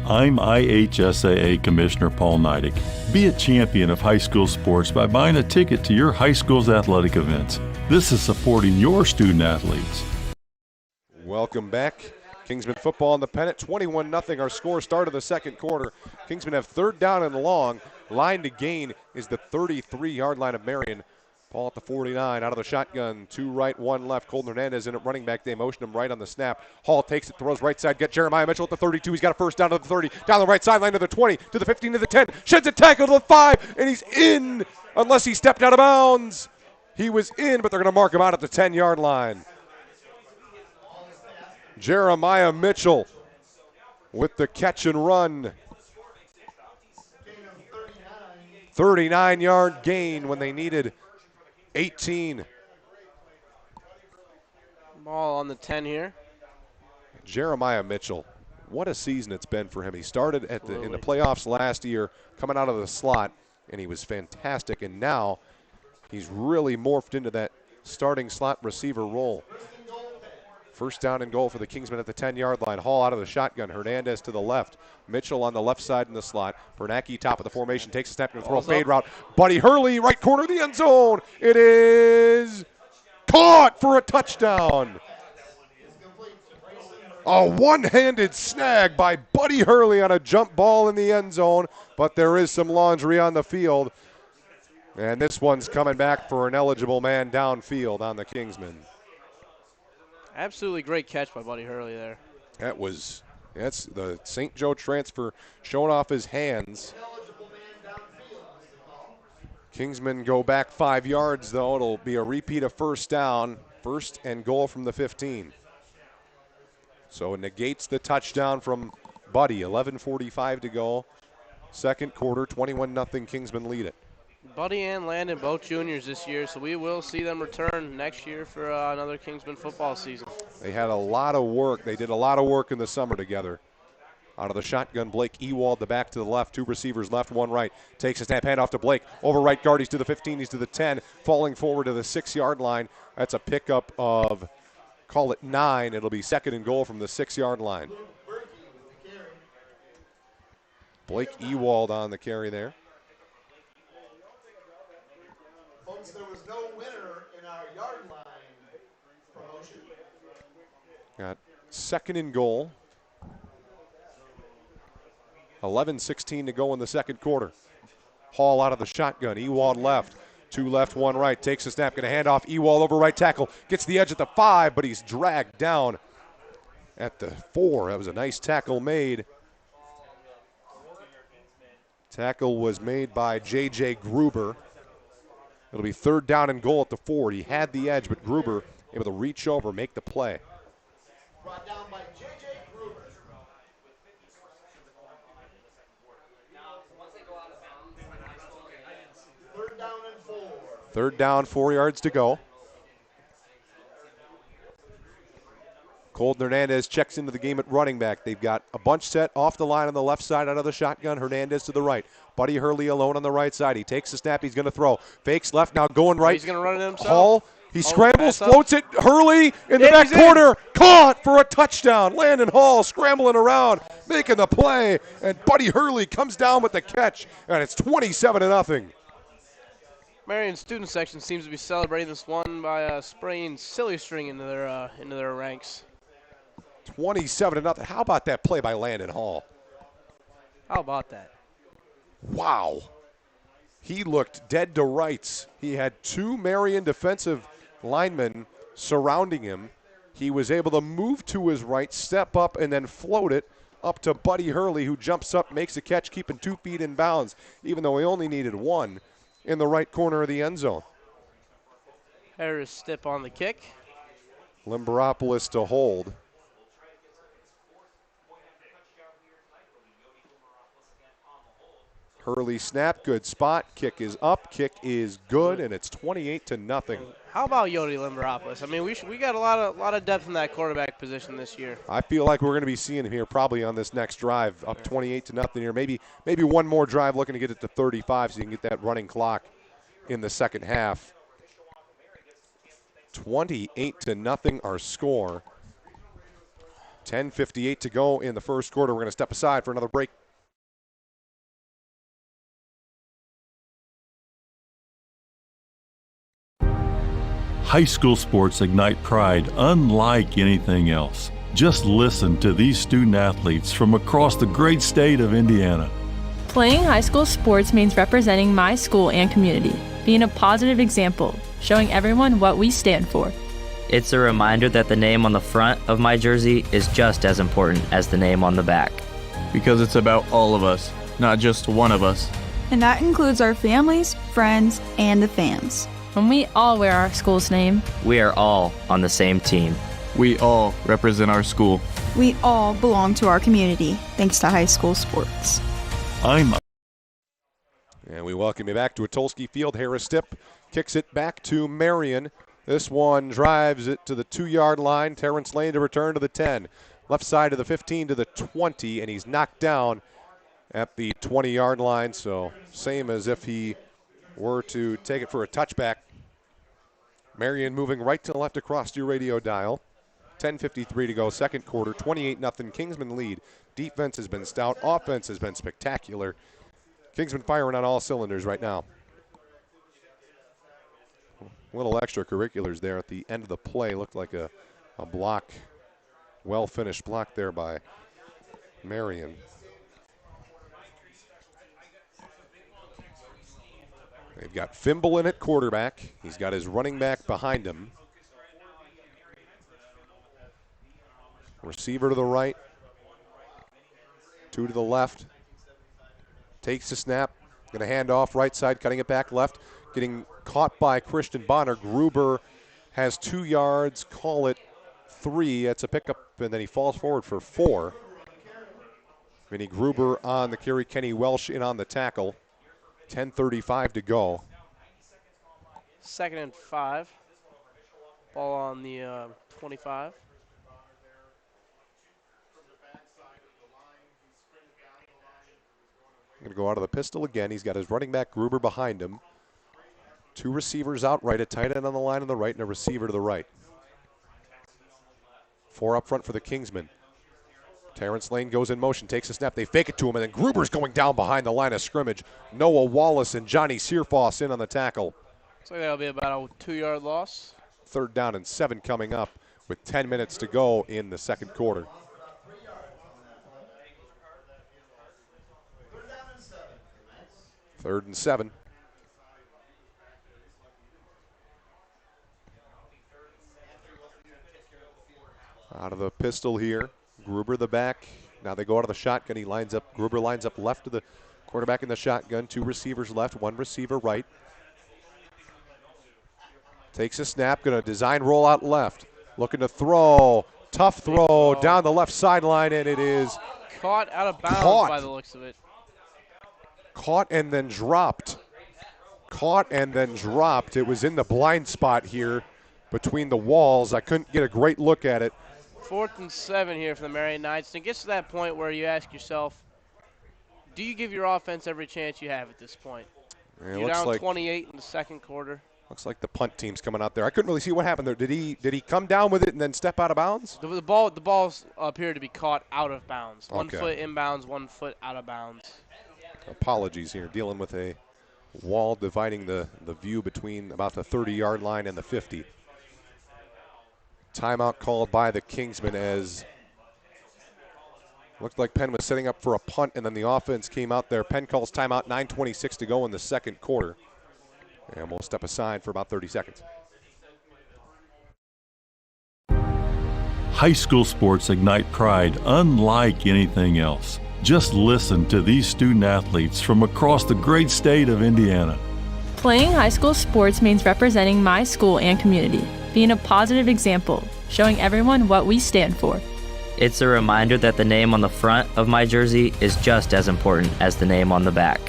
C: I'm IHSAA Commissioner Paul Neidig. Be a champion of high school sports by buying a ticket to your high school's athletic events. This is supporting your student athletes.
A: Welcome back. Kingsmen football on the Pennant. 21-0 our score. Start of the second quarter. Kingsmen have 3rd down and long. Line to gain is the 33-yard line of Marian. Paul at the 49, out of the shotgun, 2 right, 1 left. Colton Hernandez in at running back. They motion him right on the snap. Hall takes it, throws right side, get Jeremiah Mitchell at the 32. He's got a first down to the 30, down the right sideline to the 20, to the 15, to the 10. Sheds a tackle to the 5, and he's in unless he stepped out of bounds. He was in, but they're going to mark him out at the 10-yard line. Jeremiah Mitchell with the catch and run. 39-yard gain when they needed 18.
B: Ball on the 10 here.
A: Jeremiah Mitchell, what a season it's been for him. He started in the playoffs last year, coming out of the slot, and he was fantastic. And now he's really morphed into that starting slot receiver role. First down and goal for the Kingsmen at the 10-yard line. Hall out of the shotgun. Hernandez to the left. Mitchell on the left side in the slot. Bernacki top of the formation. Takes a step and throw a fade route. Buddy Hurley, right corner of the end zone. It is caught for a touchdown. A one-handed snag by Buddy Hurley on a jump ball in the end zone, but there is some laundry on the field. And this one's coming back for an eligible man downfield on the Kingsmen.
B: Absolutely great catch by Buddy Hurley there.
A: That's the St. Joe transfer showing off his hands. Kingsmen go back 5 yards, though. It'll be a repeat of first down, first and goal from the 15. So it negates the touchdown from Buddy. 11:45 to go. Second quarter, 21-0 Kingsmen lead it.
B: Buddy and Landon, both juniors this year, so we will see them return next year for another Kingsman football season.
A: They had a lot of work. They did a lot of work in the summer together. Out of the shotgun, Blake Ewald, the back to the left. Two receivers left, one right. Takes a snap, hand off to Blake. Over right guard, he's to the 15, he's to the 10. Falling forward to the 6-yard line. That's a pickup of, call it 9. It'll be second and goal from the 6-yard line. Blake Ewald on the carry there.
H: Folks, there was no winner in our yard line promotion.
A: Got second and goal. 11:16 to go in the second quarter. Hall out of the shotgun. Ewald left. Two left, one right. Takes a snap. Going to hand off. Ewald over right tackle. Gets the edge at the 5, but he's dragged down at the 4. That was a nice tackle made. Tackle was made by J.J. Gruber. It'll be third down and goal at the 4. He had the edge, but Gruber able to reach over, make the play.
H: Brought down by J.J. Gruber. Third down and 4.
A: Third down, 4 yards to go. Colton Hernandez checks into the game at running back. They've got a bunch set off the line on the left side out of the shotgun. Hernandez to the right. Buddy Hurley alone on the right side. He takes the snap. He's going to throw. Fakes left, now going right.
B: He's going to run it himself.
A: Hall, he scrambles, floats it. Hurley in the back corner. Caught for a touchdown. Landon Hall scrambling around, making the play. And Buddy Hurley comes down with the catch. And it's 27-0.
B: Marian student section seems to be celebrating this one by spraying silly string into their ranks.
A: 27-0. How about that play by Landon Hall?
B: How about that?
A: Wow. He looked dead to rights. He had two Marian defensive linemen surrounding him. He was able to move to his right, step up, and then float it up to Buddy Hurley, who jumps up, makes a catch, keeping 2 feet in bounds, even though he only needed 1 in the right corner of the end zone.
B: Harris step on the kick.
A: Limberopoulos to hold. Hurley snap, good spot. Kick is up, kick is good, and it's 28-0.
B: How about Yodi Limberopoulos? I mean, we got a lot of depth in that quarterback position this year.
A: I feel like we're going to be seeing him here probably on this next drive, up 28-0 here. Maybe one more drive, looking to get it to 35, so you can get that running clock in the second half. 28-0 our score. 10:58 to go in the first quarter. We're going to step aside for another break.
C: High school sports ignite pride unlike anything else. Just listen to these student athletes from across the great state of Indiana.
D: Playing high school sports means representing my school and community, being a positive example, showing everyone what we stand for.
E: It's a reminder that the name on the front of my jersey is just as important as the name on the back.
I: Because it's about all of us, not just one of us.
J: And that includes our families, friends, and the fans.
D: When we all wear our school's name,
E: we are all on the same team.
I: We all represent our school.
J: We all belong to our community, thanks to high school sports.
C: And
A: we welcome you back to Atolsky Field. Harris Stipp kicks it back to Marian. This one drives it to the 2-yard line. Terrence Lane to return to the 10. Left side of the 15 to the 20, and he's knocked down at the 20-yard line. So same as if he were to take it for a touchback. Marian moving right to left across your radio dial. 10:53 to go, second quarter, 28-0. Kingsman lead. Defense has been stout. Offense has been spectacular. Kingsman firing on all cylinders right now. Little extracurriculars there at the end of the play. Looked like a block, well-finished block there by Marian. They've got Fimble in at quarterback. He's got his running back behind him. Receiver to the right. 2 to the left. Takes the snap. Going to hand off right side, cutting it back left. Getting caught by Christian Bonner. Gruber has 2 yards. Call it 3. That's a pickup, and then he falls forward for 4. Vinny Gruber on the carry. Kenny Welsh in on the tackle. 10:35 to go.
B: 2nd and 5. Ball on the 25.
A: Going to go out of the pistol again. He's got his running back Gruber behind him. 2 receivers out right, a tight end on the line on the right, and a receiver to the right. 4 up front for the Kingsmen. Terrence Lane goes in motion, takes a snap. They fake it to him, and then Gruber's going down behind the line of scrimmage. Noah Wallace and Johnny Searfoss in on the tackle.
B: So that'll be about a 2-yard loss.
A: 3rd down and 7 coming up with 10 minutes to go in the second quarter. 3rd and 7. Out of the pistol here. Gruber the back. Now they go out of the shotgun. He lines up. Gruber lines up left to the quarterback in the shotgun. 2 receivers left, 1 receiver right. Takes a snap. Going to design roll out left. Looking to throw. Tough throw down the left sideline, and it is
B: caught out of bounds by the looks of it.
A: Caught and then dropped. Caught and then dropped. It was in the blind spot here between the walls. I couldn't get a great look at it.
B: 4th and 7 here for the Marian Knights. And it gets to that point where you ask yourself, do you give your offense every chance you have at this point?
A: Yeah,
B: You're down 28 in the second quarter.
A: Looks like the punt team's coming out there. I couldn't really see what happened there. Did he come down with it and then step out of bounds?
B: The balls appear to be caught out of bounds. 1 foot inbounds, 1 foot out of bounds.
A: Apologies here, dealing with a wall dividing the view between about the 30-yard line and the 50. Timeout called by the Kingsmen as looked like Penn was setting up for a punt, and then the offense came out there. Penn calls timeout, 9:26 to go in the second quarter. And we'll step aside for about 30 seconds.
C: High school sports ignite pride unlike anything else. Just listen to these student athletes from across the great state of Indiana.
D: Playing high school sports means representing my school and community, being a positive example, showing everyone what we stand for.
E: It's a reminder that the name on the front of my jersey is just as important as the name on the back.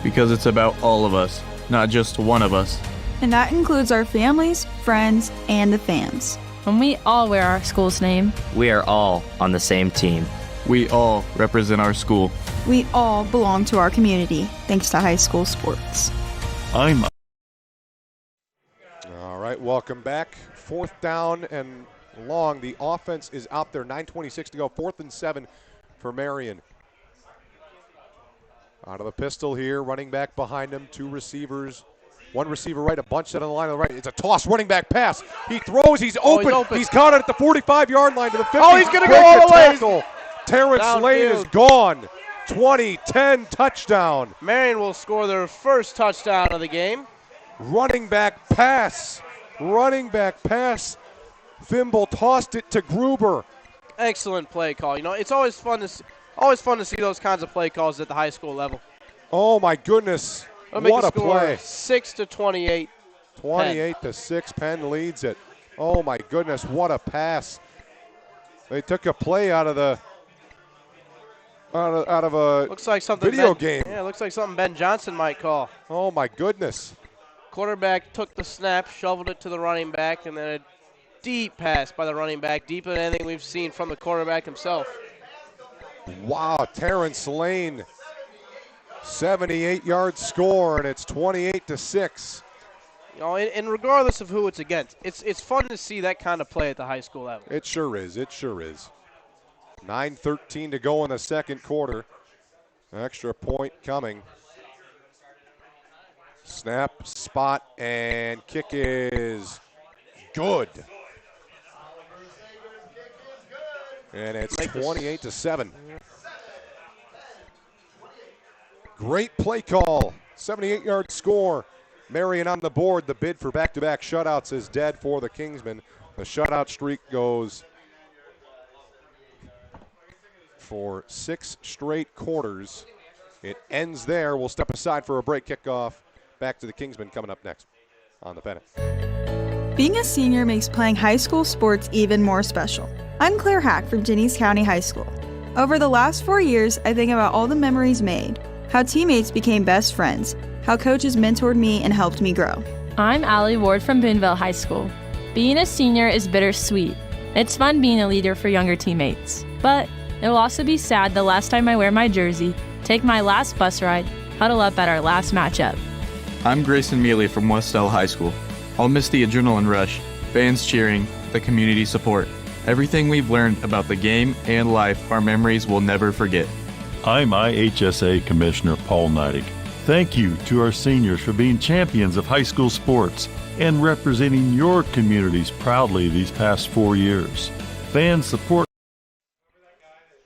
I: Because it's about all of us, not just one of us.
J: And that includes our families, friends, and the fans.
D: When we all wear our school's name,
E: we are all on the same team.
I: We all represent our school.
J: We all belong to our community, thanks to high school sports.
A: All right, welcome back. 4th down and long. The offense is out there. 9:26 to go. 4th and 7 for Marian. Out of the pistol here. Running back behind him. 2 receivers. 1 receiver right. A bunch set on the line on the right. It's a toss. Running back pass. He throws. He's open. He's caught it at the 45-yard line to the 50.
B: Oh, he's going to go all the way.
A: Terrence Lane is gone. 20-10 touchdown.
B: Marian will score their first touchdown of the game.
A: Running back pass. Running back pass. Thimble tossed it to Gruber.
B: Excellent play call. You know, it's always fun to see those kinds of play calls at the high school level.
A: Oh my goodness. What a play.
B: 6-28.
A: 28-6. Penn leads it. Oh my goodness, what a pass. They took a play out of a
B: looks like something
A: video game.
B: Yeah, looks like something Ben Johnson might call.
A: Oh my goodness.
B: Quarterback took the snap, shoveled it to the running back, and then a deep pass by the running back, deeper than anything we've seen from the quarterback himself.
A: Wow, Terrence Lane, 78-yard score, and it's 28-6.
B: You know, and regardless of who it's against, it's fun to see that kind of play at the high school level.
A: It sure is. It sure is. 9:13 to go in the second quarter. Extra point coming. Snap, spot, and kick is good. And it's 28-7. Great play call. 78-yard score. Marian on the board. The bid for back-to-back shutouts is dead for the Kingsmen. The shutout streak goes for 6 straight quarters. It ends there. We'll step aside for a break. Kickoff back to the Kingsmen coming up next on the Pennant.
J: Being a senior makes playing high school sports even more special. I'm Claire Hack from Genesee County High School. Over the last 4 years, I think about all the memories made, how teammates became best friends, how coaches mentored me and helped me grow.
K: I'm Allie Ward from Boonville High School. Being a senior is bittersweet. It's fun being a leader for younger teammates, but it will also be sad the last time I wear my jersey, take my last bus ride, huddle up at our last matchup.
I: I'm Grayson Mealy from Westell High School. I'll miss the adrenaline rush, fans cheering, the community support. Everything we've learned about the game and life, our memories will never forget.
C: I'm IHSA Commissioner Paul Neidig. Thank you to our seniors for being champions of high school sports and representing your communities proudly these past 4 years. Fans support.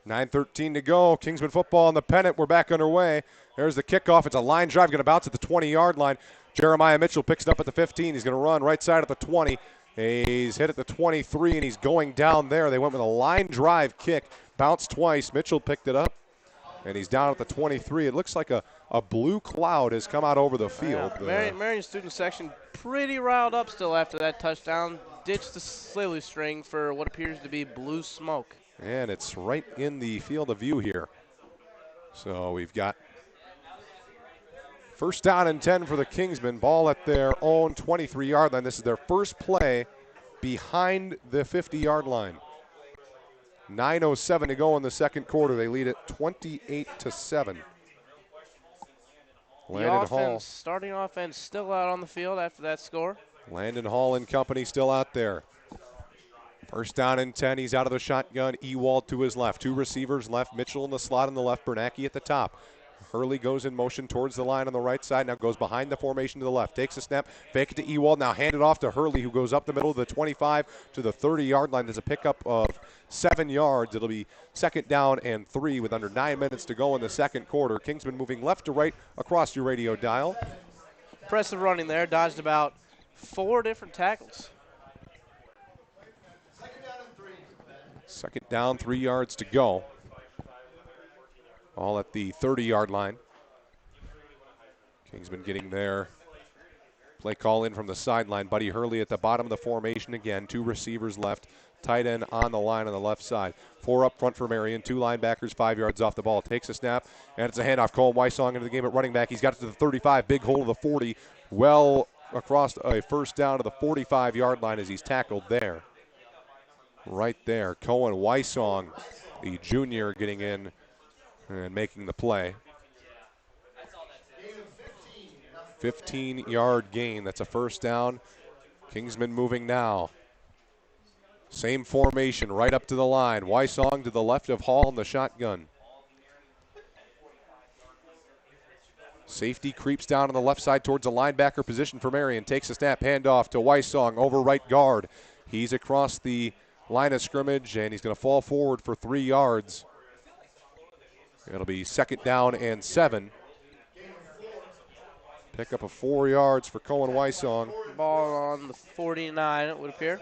A: 9:13 to go. Kingsman football on the Pennant. We're back underway. There's the kickoff. It's a line drive. Going to bounce at the 20-yard line. Jeremiah Mitchell picks it up at the 15. He's going to run right side at the 20. He's hit at the 23, and he's going down there. They went with a line drive kick. Bounced twice. Mitchell picked it up, and he's down at the 23. It looks like a blue cloud has come out over the field.
B: Marian student section pretty riled up still after that touchdown. Ditched the silly string for what appears to be blue smoke.
A: And it's right in the field of view here. So we've got first down and 10 for the Kingsmen. Ball at their own 23-yard line. This is their first play behind the 50-yard line. 9:07 to go in the second quarter. They lead it 28-7. Landon Hall.
B: Starting offense still out on the field after that score.
A: Landon Hall and company still out there. First down and 10. He's out of the shotgun. Ewald to his left. 2 receivers left. Mitchell in the slot on the left. Bernacki at the top. Hurley goes in motion towards the line on the right side. Now goes behind the formation to the left. Takes a snap. Fake it to Ewald. Now hand it off to Hurley, who goes up the middle of the 25 to the 30-yard line. There's a pickup of 7 yards. It'll be second down and 3 with under 9 minutes to go in the second quarter. Kingsman moving left to right across your radio dial.
B: Impressive running there. Dodged about 4 different tackles.
A: Second down, 3 yards to go. All at the 30-yard line. Kingsman getting there. Play call in from the sideline. Buddy Hurley at the bottom of the formation again. 2 receivers left. Tight end on the line on the left side. 4 up front for Marian. 2 linebackers, 5 yards off the ball. Takes a snap, and it's a handoff. Cole Weissong into the game at running back. He's got it to the 35. Big hole to the 40. Well across a first down to the 45-yard line as he's tackled there. Right there. Cohen Weissong, the junior, getting in and making the play. 15-yard gain. That's a first down. Kingsman moving now. Same formation right up to the line. Weissong to the left of Hall in the shotgun. Safety creeps down on the left side towards the linebacker position for Marian. Takes a snap, handoff to Weissong over right guard. He's across the line of scrimmage, and he's going to fall forward for 3 yards. It'll be second down and 7. Pick up of 4 yards for Cohen Weissong.
B: Ball on the 49, it would appear.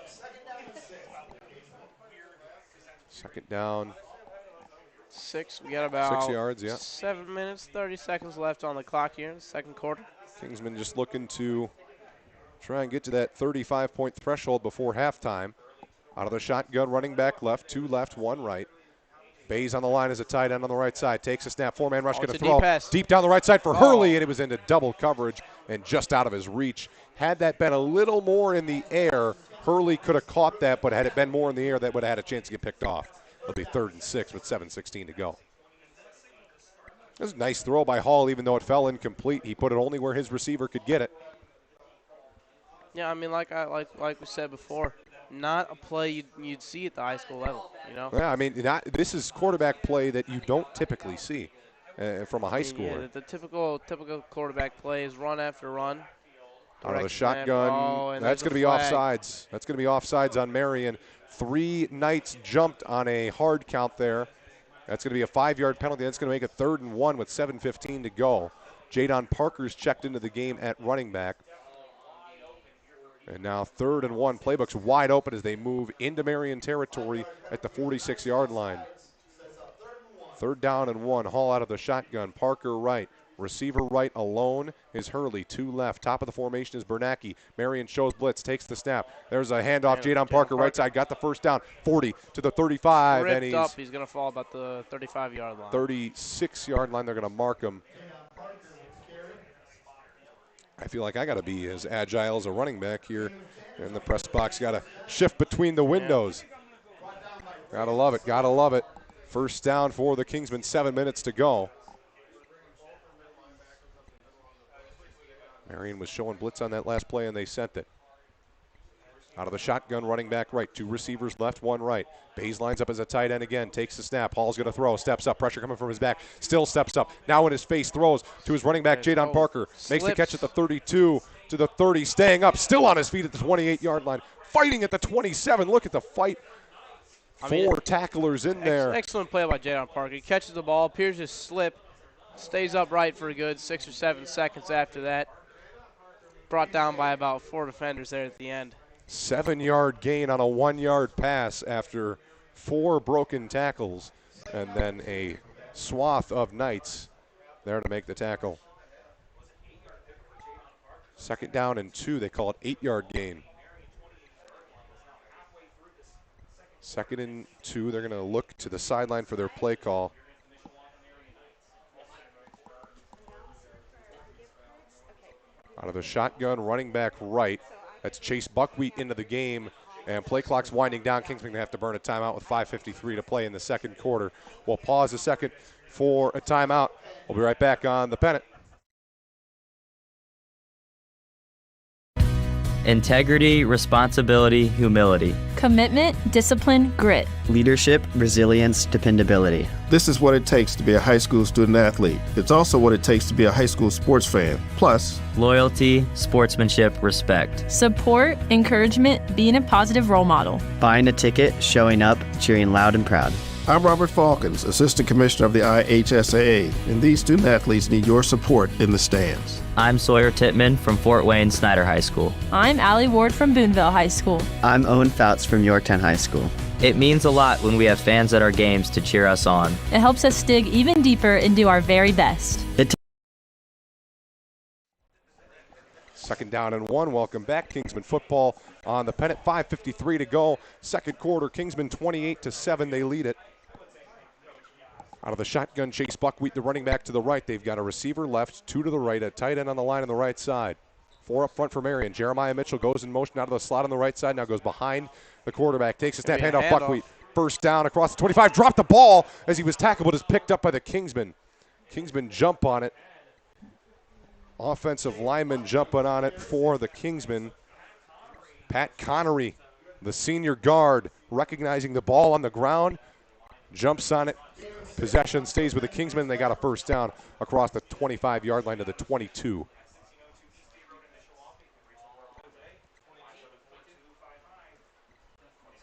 A: Second down.
B: 6. We got about
A: 6 yards, yeah.
B: 7 minutes, 30 seconds left on the clock here in the second quarter.
A: Kingsman just looking to try and get to that 35-point threshold before halftime. Out of the shotgun, running back left, 2 left, 1 right. Bays on the line as a tight end on the right side. Takes a snap, 4-man rush, going to throw deep down the right side for Hurley, and it was into double coverage and just out of his reach. Had that been a little more in the air, Hurley could have caught that, but had it been more in the air, that would have had a chance to get picked off. It'll be 3rd and 6 with 7:16 to go. It was a nice throw by Hall, even though it fell incomplete. He put it only where his receiver could get it.
B: Yeah, I mean, like we said before, not a play you'd see at the high school level, you know?
A: Yeah, I mean, this is quarterback play that you don't typically see from a high schooler.
B: Yeah, the typical quarterback play is run after run.
A: Out of the shotgun, that's going to be offsides. That's going to be offsides on Marian. 3 Knights jumped on a hard count there. That's going to be a 5-yard penalty. That's going to make it 3rd and 1 with 7:15 to go. Jadon Parker's checked into the game at running back. And now 3rd and 1. Playbook's wide open as they move into Marian territory at the 46-yard line. 3rd down and 1. Hall out of the shotgun. Parker right. Receiver right alone is Hurley. 2 left. Top of the formation is Bernacki. Marian shows blitz. Takes the snap. There's a handoff. Jadon Parker right side. Got the first down. 40 to the 35.
B: Ripped
A: and he's
B: up. He's going to fall about the 35-yard line.
A: 36-yard line. They're going to mark him. I feel like I got to be as agile as a running back here in the press box. Got to shift between the windows. Got to love it. Got to love it. First down for the Kingsmen. 7 minutes to go. Marian was showing blitz on that last play, and they sent it. Out of the shotgun, running back right. 2 receivers left, 1 right. Bays lines up as a tight end again. Takes the snap. Hall's going to throw. Steps up. Pressure coming from his back. Still steps up. Now in his face, throws to his running back, Jadon Parker. Makes the catch at the 32 to the 30. Staying up. Still on his feet at the 28-yard line. Fighting at the 27. Look at the fight. 4 tacklers in there.
B: Excellent play by Jadon Parker. He catches the ball. Appears to slip. Stays upright for a good 6 or 7 seconds after that. Brought down by about 4 defenders there at the end.
A: 7-yard gain on a 1-yard pass after 4 broken tackles, and then a swath of Knights there to make the tackle. 2nd down and 2. They call it 8-yard gain. 2nd and 2. They're going to look to the sideline for their play call. Out of the shotgun, running back right. That's Chase Buckwheat into the game. And play clock's winding down. Kingsmen going to have to burn a timeout with 5:53 to play in the 2nd quarter. We'll pause a second for a timeout. We'll be right back on the Pennant.
E: Integrity, responsibility, humility.
K: Commitment, discipline, grit.
F: Leadership, resilience, dependability.
G: This is what it takes to be a high school student athlete. It's also what it takes to be a high school sports fan. Plus,
E: loyalty, sportsmanship, respect.
K: Support, encouragement, being a positive role model.
F: Buying a ticket, showing up, cheering loud and proud.
G: I'm Robert Falcons, Assistant Commissioner of the IHSAA, and these student athletes need your support in the stands.
E: I'm Sawyer Tittman from Fort Wayne Snyder High School.
K: I'm Allie Ward from Boonville High School.
F: I'm Owen Fouts from Yorktown High School.
E: It means a lot when we have fans at our games to cheer us on.
K: It helps us dig even deeper and do our very best.
A: 2nd down and 1. Welcome back. Kingsmen football on the Pennant. 5:53 to go. 2nd quarter. Kingsmen 28-7. They lead it. Out of the shotgun, Chase Buckwheat, the running back to the right. They've got a receiver left, 2 to the right, a tight end on the line on the right side. 4 up front for Marian. Jeremiah Mitchell goes in motion out of the slot on the right side, now goes behind the quarterback. Takes a snap, handoff Buckwheat. First down across the 25. Dropped the ball as he was tackled, but is picked up by the Kingsmen. Kingsmen jump on it. Offensive lineman jumping on it for the Kingsmen. Pat Connery, the senior guard, recognizing the ball on the ground, jumps on it. Possession stays with the Kingsmen. They got a first down across the 25-yard line to the 22.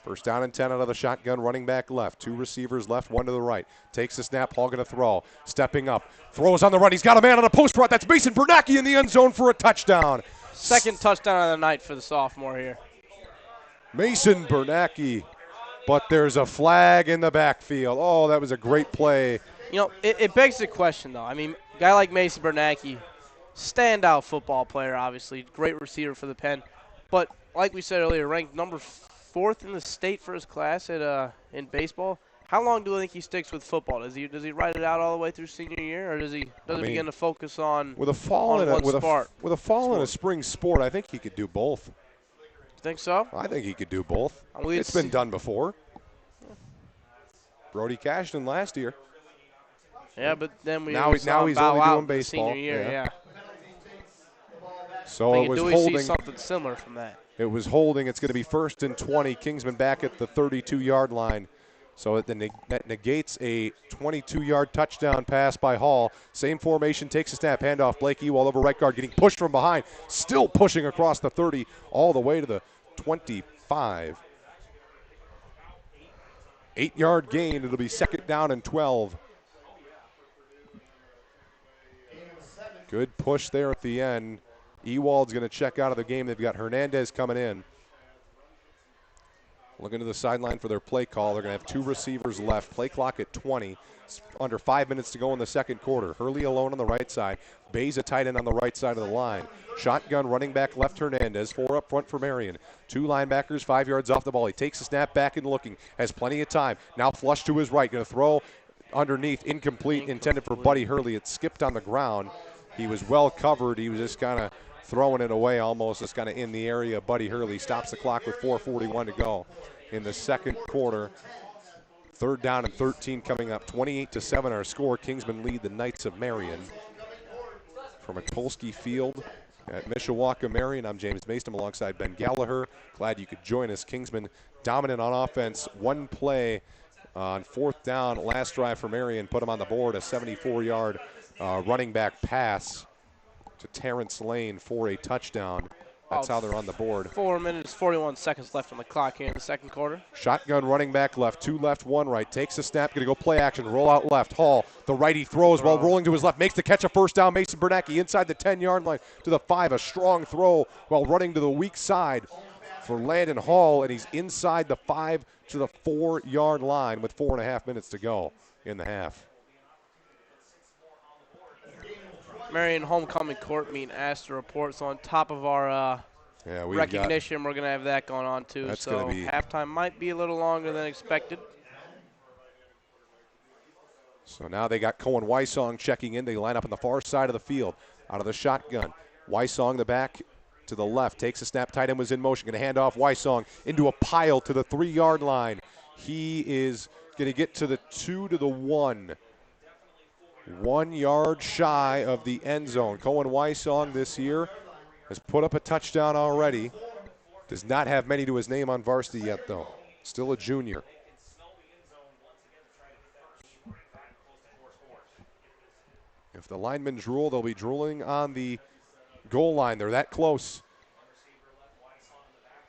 A: First down and 10 out of the shotgun, running back left. 2 receivers left, 1 to the right. Takes the snap, Hall going to throw. Stepping up, throws on the run. He's got a man on a post route. That's Mason Bernacki in the end zone for a touchdown.
B: 2nd touchdown of the night for the sophomore here.
A: Mason Bernacki. But there's a flag in the backfield. Oh, that was a great play.
B: You know, it begs the question, though. I mean, a guy like Mason Bernacki, standout football player, obviously. Great receiver for the Penn. But like we said earlier, ranked number 4th in the state for his class at in baseball. How long do you think he sticks with football? Does he ride it out all the way through senior year, or does he begin to focus on
A: with a fall in a spring sport? I think he could do both.
B: You think so?
A: I think he could do both. It's been done before. Brody Cashton last year.
B: Yeah, but then
A: now he's only doing baseball.
B: Senior year, yeah.
A: So it was holding.
B: See something similar from that.
A: It was holding. It's going to be 1st and 20. Kingsman back at the 32-yard line. So that negates a 22-yard touchdown pass by Hall. Same formation, takes a snap, handoff. Blake Ewald over right guard, getting pushed from behind. Still pushing across the 30 all the way to the 25. 8-yard gain. It'll be 2nd down and 12. Good push there at the end. Ewald's going to check out of the game. They've got Hernandez coming in. Looking to the sideline for their play call. They're going to have 2 receivers left. Play clock at 20. It's under 5 minutes to go in the second quarter. Hurley alone on the right side. Bays a tight end on the right side of the line. Shotgun running back left Hernandez. 4 up front for Marian. 2 linebackers, 5 yards off the ball. He takes a snap back and looking. Has plenty of time. Now flush to his right. Going to throw underneath. Incomplete. Intended for Buddy Hurley. It skipped on the ground. He was well covered. He was just kind of throwing it away almost, just kind of in the area. Buddy Hurley stops the clock with 4:41 to go in the second quarter. 3rd down and 13 coming up. 28-7 our score. Kingsmen lead the Knights of Marian. From a Tolsky Field at Mishawaka, Marian, I'm James Mason alongside Ben Gallagher. Glad you could join us. Kingsmen dominant on offense. 1 play on 4th down. Last drive for Marian put him on the board. A 74-yard running back pass to Terrence Lane for a touchdown. That's how they're on the board.
B: 4 minutes, 41 seconds left on the clock here in the second quarter.
A: Shotgun running back left, 2 left, 1 right. Takes a snap, going to go play action, roll out left. Hall, the righty throws while rolling to his left, makes the catch, a 1st down. Mason Bernacki inside the 10-yard line to the 5. A strong throw while running to the weak side for Landon Hall, and he's inside the 5 to the 4-yard line with 4.5 minutes to go in the half.
B: Marian homecoming court meet asked to report. So on top of our recognition, we're going to have that going on too. So halftime might be a little longer than expected.
A: So now they got Cohen Wysong checking in. They line up on the far side of the field out of the shotgun. Wysong the back to the left. Takes a snap. Tight end was in motion. Going to hand off Wysong into a pile to the 3-yard line. He is going to get to the 2 to the 1. 1 yard shy of the end zone. Cohen Wysong this year has put up a touchdown already. Does not have many to his name on varsity yet, though. Still a junior. If the linemen drool, they'll be drooling on the goal line. They're that close.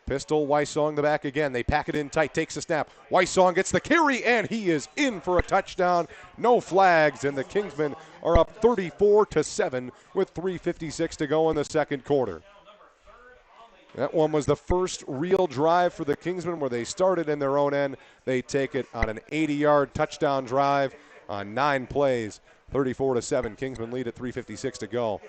A: Pistol, Wysong the back again. They pack it in tight, takes a snap. Wysong gets the carry, and he is in for a touchdown. No flags, and the Kingsmen are up 34-7 with 3:56 to go in the second quarter. That one was the first real drive for the Kingsmen where they started in their own end. They take it on an 80-yard touchdown drive on 9 plays. 34-7. Kingsmen lead at 3:56 to go.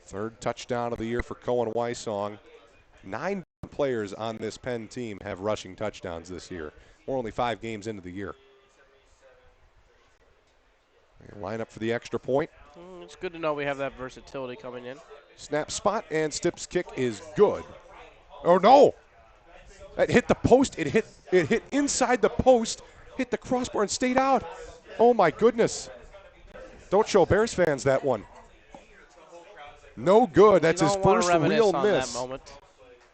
A: Third touchdown of the year for Cohen Wysong. 9 players on this Penn team have rushing touchdowns this year. We're only 5 games into the year. They line up for the extra point.
B: It's good to know we have that versatility coming in.
A: Snap spot, and Stipp's kick is good. Oh, no! That hit the post. It hit inside the post, hit the crossbar, and stayed out. Oh, my goodness. Don't show Bears fans that one. No good. That's his first real miss.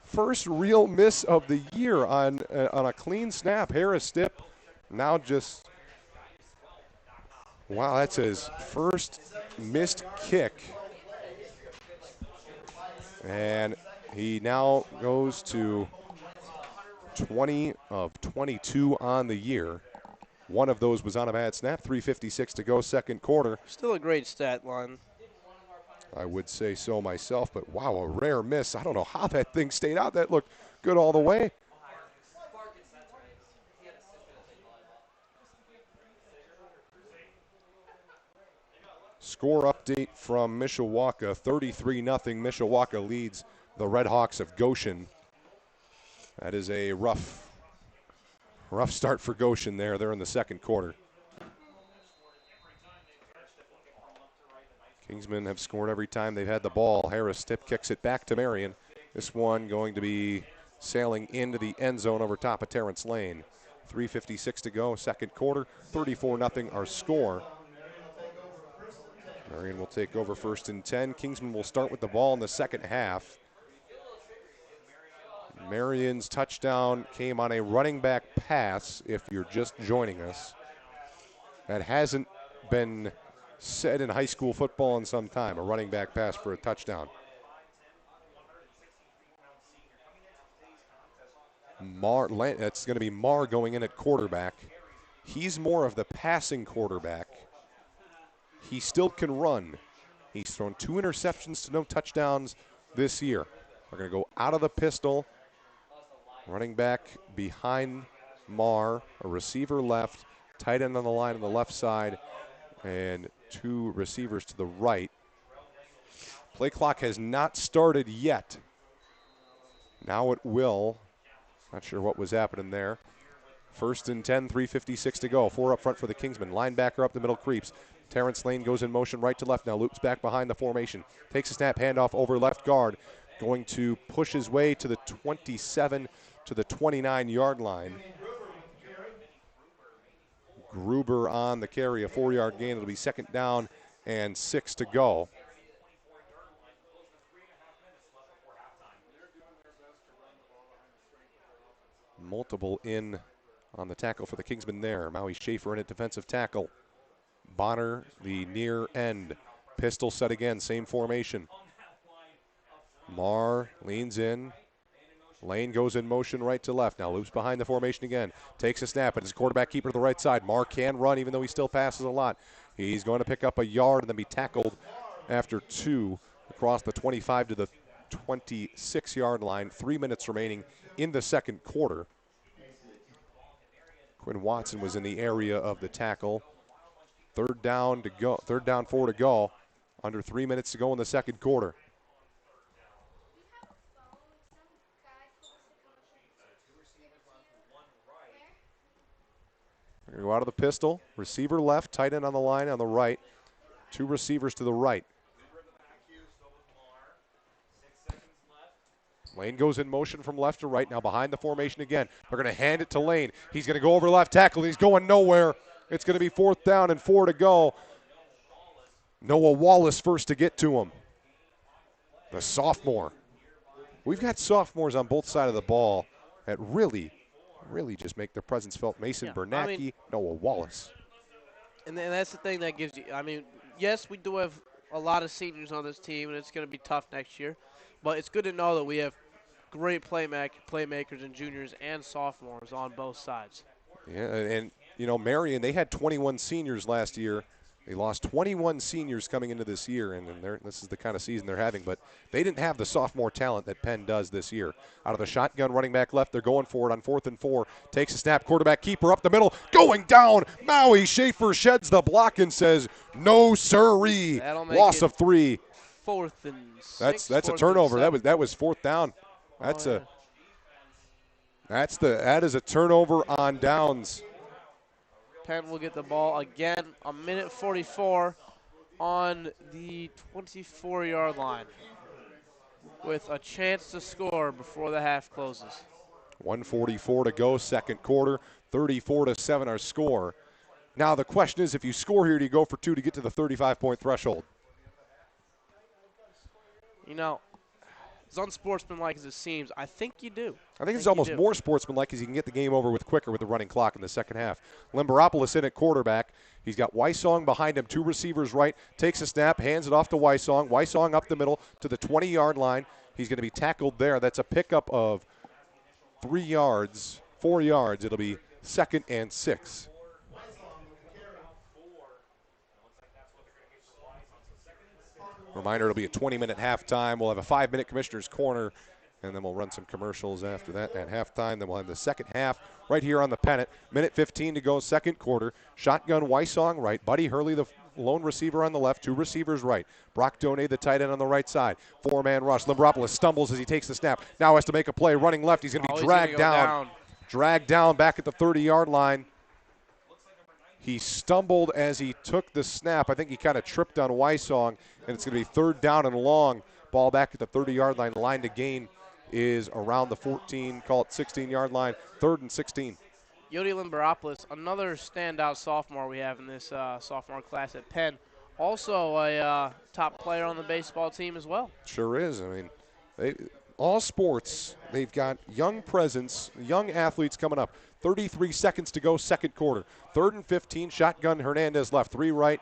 A: First real miss of the year on a clean snap. Harris Stipp now just, wow, that's his first missed kick. And he now goes to 20 of 22 on the year. One of those was on a bad snap. 3:56 to go, second quarter.
B: Still a great stat line.
A: I would say so myself, but wow, a rare miss. I don't know how that thing stayed out. That looked good all the way. Score update from Mishawaka, 33-0. Mishawaka leads the Red Hawks of Goshen. That is a rough start for Goshen there. They're in the second quarter. Kingsmen have scored every time they've had the ball. Harris tip kicks it back to Marian. This one going to be sailing into the end zone over top of Terrence Lane. 3:56 to go, second quarter, 34-0 our score. Marian will take over 1st and 10. Kingsmen will start with the ball in the second half. Marian's touchdown came on a running back pass, if you're just joining us. That hasn't been said in high school football in some time, a running back pass for a touchdown. That's going to be Marr going in at quarterback. He's more of the passing quarterback. He still can run. He's thrown 2 interceptions to no touchdowns this year. We're going to go out of the pistol. Running back behind Marr, a receiver left, tight end on the line on the left side, and 2 receivers to the right. Play clock has not started yet. Now it will. Not sure what was happening there. 1st and 10, 3:56 to go. 4 up front for the Kingsmen. Linebacker up the middle creeps. Terrence Lane goes in motion right to left now. Loops back behind the formation. Takes a snap, handoff over left guard. Going to push his way to the 27 to the 29-yard line. Gruber on the carry, a 4-yard gain. It'll be 2nd down and 6 to go. Multiple in on the tackle for the Kingsmen there. Maui Schaefer in at defensive tackle. Bonner, the near end. Pistol set again, same formation. Marr leans in. Lane goes in motion right to left. Now loops behind the formation again. Takes a snap, and his quarterback keeper to the right side. Marr can run even though he still passes a lot. He's going to pick up a yard and then be tackled after 2 across the 25 to the 26-yard line. 3 minutes remaining in the second quarter. Quinn Watson was in the area of the tackle. 3rd down 4 to go. Under 3 minutes to go in the second quarter. We're going to go out of the pistol. Receiver left, tight end on the line on the right. 2 receivers to the right. Lane goes in motion from left to right, now behind the formation again. We're going to hand it to Lane. He's going to go over left tackle. He's going nowhere. It's going to be 4th down and 4 to go. Noah Wallace first to get to him. The sophomore. We've got sophomores on both sides of the ball that really just make their presence felt. Mason Bernacki, Noah Wallace.
B: And that's the thing that gives you, yes, we do have a lot of seniors on this team, and it's going to be tough next year. But it's good to know that we have great playmakers and juniors and sophomores on both sides.
A: Yeah, and, Marian, they had 21 seniors last year. They lost 21 seniors coming into this year, and this is the kind of season they're having. But they didn't have the sophomore talent that Penn does this year. Out of the shotgun, running back left, they're going for it on 4th and 4. Takes a snap, quarterback keeper up the middle, going down. Maui Schaefer sheds the block and says, no sirree. Loss of 3.
B: 4th and 6.
A: That's a turnover. That was 4th down. That is a turnover on downs.
B: Penn will get the ball again. 1:44 on the 24-yard line with a chance to score before the half closes.
A: 1:44 to go, second quarter. 34-7 our score. Now the question is, if you score here, do you go for 2 to get to the 35-point threshold?
B: As unsportsmanlike as it seems, I think you do.
A: I think it's almost more sportsmanlike because you can get the game over with quicker with the running clock in the second half. Limberopoulos in at quarterback. He's got Wysong behind him, 2 receivers right. Takes a snap, hands it off to Wysong. Wysong up the middle to the 20-yard line. He's going to be tackled there. That's a pickup of 4 yards. It'll be 2nd and 6. Reminder, it'll be a 20-minute halftime. We'll have a 5-minute commissioner's corner, and then we'll run some commercials after that at halftime. Then we'll have the second half right here on the Pennant. 1:15 to go, second quarter. Shotgun Wysong right. Buddy Hurley, the lone receiver on the left, 2 receivers right. Brock Donay, the tight end on the right side. 4-man rush. Limberopoulos stumbles as he takes the snap. Now has to make a play. Running left. He's going to be dragged down. Dragged down back at the 30-yard line. He stumbled as he took the snap. I think he kind of tripped on Wysong, and it's going to be 3rd down and long. Ball back at the 30-yard line. Line to gain is around the 14, call it 16-yard line. 3rd and 16.
B: Yodi Limberopoulos, another standout sophomore we have in this sophomore class at Penn. Also a top player on the baseball team as well.
A: Sure is. I mean, all sports, they've got young presence, young athletes coming up. 33 seconds to go, second quarter. 3rd and 15, shotgun, Hernandez left. 3 right,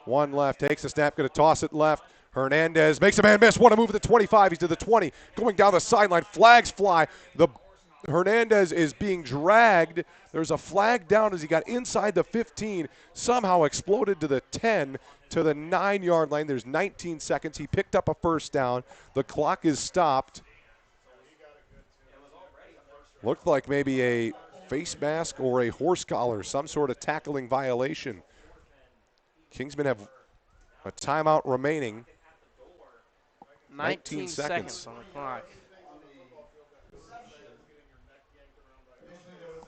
A: 1 left. Takes a snap, going to toss it left. Hernandez makes a man miss. What a move at the 25. He's to the 20. Going down the sideline. Flags fly. Hernandez is being dragged. There's a flag down as he got inside the 15. Somehow exploded to the 10, to the 9-yard line. There's 19 seconds. He picked up a first down. The clock is stopped. Looked like maybe a face mask or a horse collar, some sort of tackling violation. Kingsmen have a timeout remaining. 19 seconds
B: on the clock.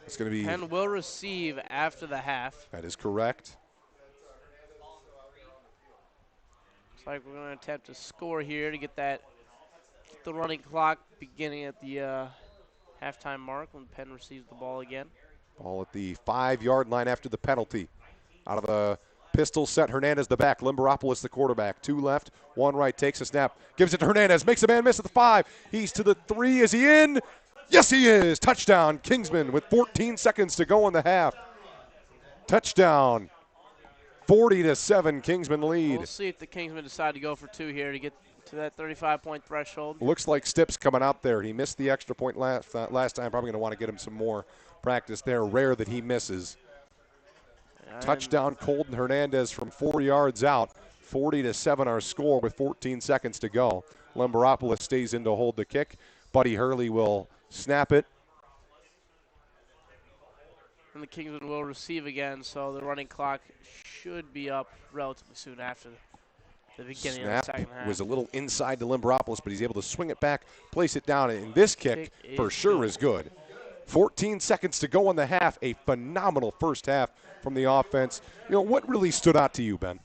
A: It's going to be.
B: Penn will receive after the half.
A: That is correct.
B: Looks like we're going to attempt to score here to get the running clock beginning at the halftime mark when Penn receives the ball again.
A: Ball at the 5-yard line after the penalty. Out of the pistol set, Hernandez the back, Limberopoulos the quarterback. 2 left, 1 right, takes a snap, gives it to Hernandez, makes a man miss at the 5. He's to the 3. Is he in? Yes, he is. Touchdown, Kingsmen, with 14 seconds to go in the half. Touchdown. 40-7, Kingsmen lead.
B: We'll see if the Kingsmen decide to go for 2 here to get to that 35-point threshold.
A: Looks like Stipp's coming out there. He missed the extra point last time. Probably going to want to get him some more practice there. Rare that he misses. Touchdown, Colton Hernandez from 4 yards out. 40-7 our score with 14 seconds to go. Limberopoulos stays in to hold the kick. Buddy Hurley will snap it.
B: And the Kingsmen will receive again, so the running clock should be up relatively soon after the beginning of the second half.
A: Was a little inside to Limberopoulos, but he's able to swing it back, place it down, and this kick for sure is good. 14 seconds to go in the half. A phenomenal first half from the offense. What really stood out to you, Ben?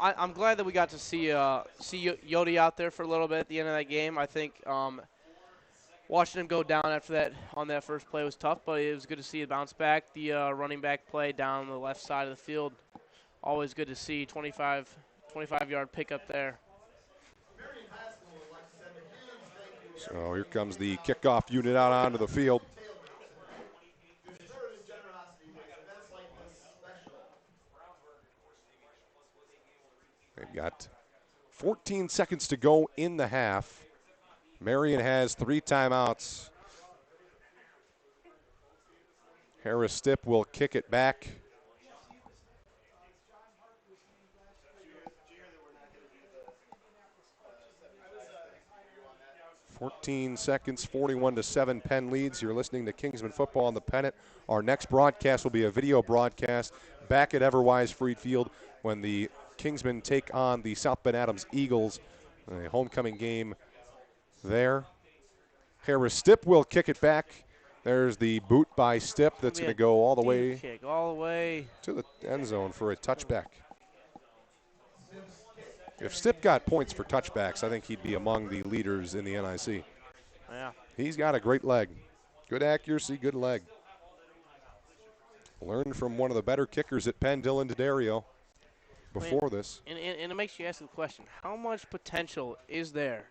B: I'm glad that we got to see Yodi out there for a little bit at the end of that game. I think watching him go down after that on that first play was tough, but it was good to see it bounce back. The running back play down the left side of the field, always good to see. 25-yard pickup there.
A: So here comes the kickoff unit out onto the field. They've got 14 seconds to go in the half. Marian has 3 timeouts. Harris Stipp will kick it back. .14 seconds, 41-7, Penn leads. You're listening to Kingsman Football on the Pennant. Our next broadcast will be a video broadcast back at Everwise Freed Field when the Kingsmen take on the South Bend Adams Eagles. A homecoming game there. Harris Stipp will kick it back. There's the boot by Stipp that's going to go all the way to the end zone for a touchback. If Stipp got points for touchbacks, I think he'd be among the leaders in the NIC.
B: Yeah.
A: He's got a great leg. Good accuracy, good leg. Learned from one of the better kickers at Penn, Dylan D'Addario, before this.
B: And it makes you ask the question, how much potential is there